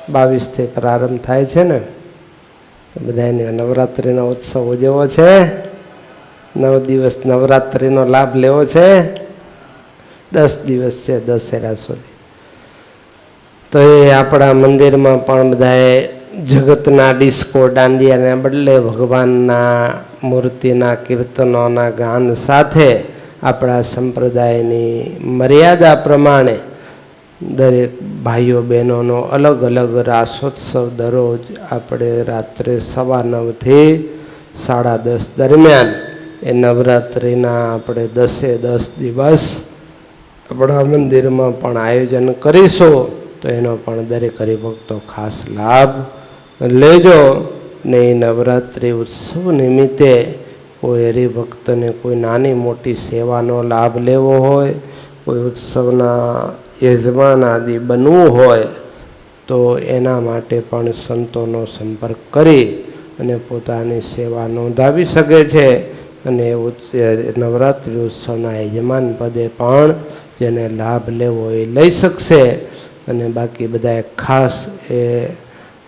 22થી પ્રારંભ થાય છે ને, બધાને નવરાત્રિનો ઉત્સવ ઉજવવો છે, 9 દિવસ નવરાત્રિનો લાભ લેવો છે, 10 દિવસ છે દશેરા સુધી. તો એ આપણા મંદિરમાં પણ બધાએ જગતના ડિસ્કો દાંડિયાને બદલે ભગવાનના મૂર્તિના કીર્તનોના ગાન સાથે આપણા સંપ્રદાયની મર્યાદા પ્રમાણે દરેક ભાઈઓ બહેનોનો અલગ અલગ રાસોત્સવ દરરોજ આપણે રાત્રે 9:15 થી 10:30 દરમિયાન એ નવરાત્રિના આપણે 10 દિવસ આપણા મંદિરમાં પણ આયોજન કરીશું. તો એનો પણ દરેક હરિભક્તો ખાસ લાભ લેજો. ને એ નવરાત્રિ ઉત્સવ નિમિત્તે કોઈ હરિભક્તને કોઈ નાની મોટી સેવાનો લાભ લેવો હોય, કોઈ ઉત્સવના યજમાન આદિ બનવું હોય તો એના માટે પણ સંતોનો સંપર્ક કરી અને પોતાની સેવા નોંધાવી શકે છે. અને નવરાત્રિ ઉત્સવના યજમાન પદે પણ જેને લાભ લેવો એ લઈ શકશે. અને બાકી બધાએ ખાસ એ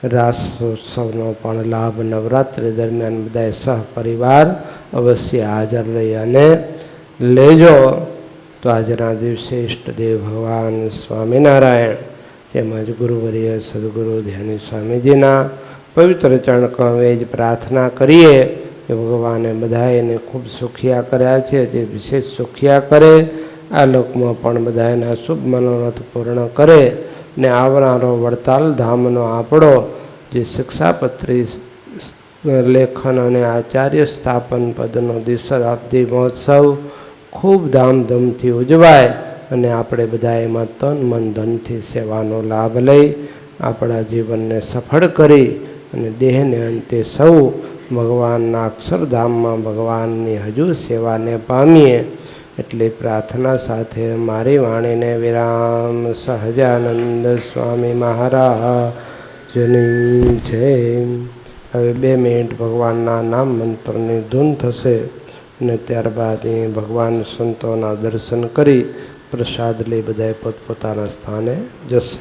રાસ ઉત્સવનો પણ લાભ નવરાત્રિ દરમિયાન બધાએ સહપરિવાર અવશ્ય હાજર રહી અને લેજો. તો આજના દિવસે ઈષ્ટદેવ ભગવાન સ્વામિનારાયણ તેમજ ગુરુવર્ય સદગુરુ ધ્યાની સ્વામીજીના પવિત્ર ચરણ કમળે જ પ્રાર્થના કરીએ કે ભગવાને બધાને ખૂબ સુખિયા કર્યા છે, જે વિશેષ સુખિયા કરે, આ લોકમાં પણ બધાના શુભ મનોરથ પૂર્ણ કરે. ને આવનારો વડતાલ ધામનો આપણો જે શિક્ષાપત્રી લેખન અને આચાર્ય સ્થાપન પદનો દ્વિશતાબ્દી મહોત્સવ ખૂબ ધામધૂમથી ઉજવાય અને આપણે બધા એમાં તન મન ધનથી સેવાનો લાભ લઈ આપણા જીવનને સફળ કરી અને દેહને અંતે સૌ ભગવાનના અક્ષરધામમાં ભગવાનની હજુ સેવાને પામીએ. એટલી પ્રાર્થના સાથે મારી વાણીને વિરામ. સહજાનંદ સ્વામી મહારાજની જય. હવે 2 મિનિટ ભગવાનના નામ મંત્રની ધૂન થશે અને ત્યારબાદ એ ભગવાન સંતોના દર્શન કરી પ્રસાદ લઈ બધાએ પોતપોતાના સ્થાને જશે.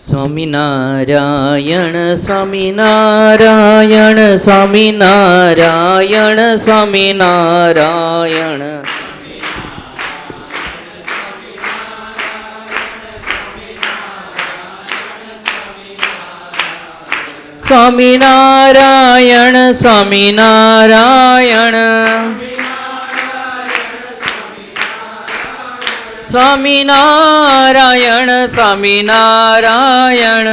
સ્વામિનારાયણ સ્વામિનારાયણ સ્વામિનારાયણ સ્વામિનારાયણ સ્વામિનારાયણ સ્વામિનારાયણ સ્વામિનારાયણ સ્વામિનારાયણ સ્વામિનારાયણ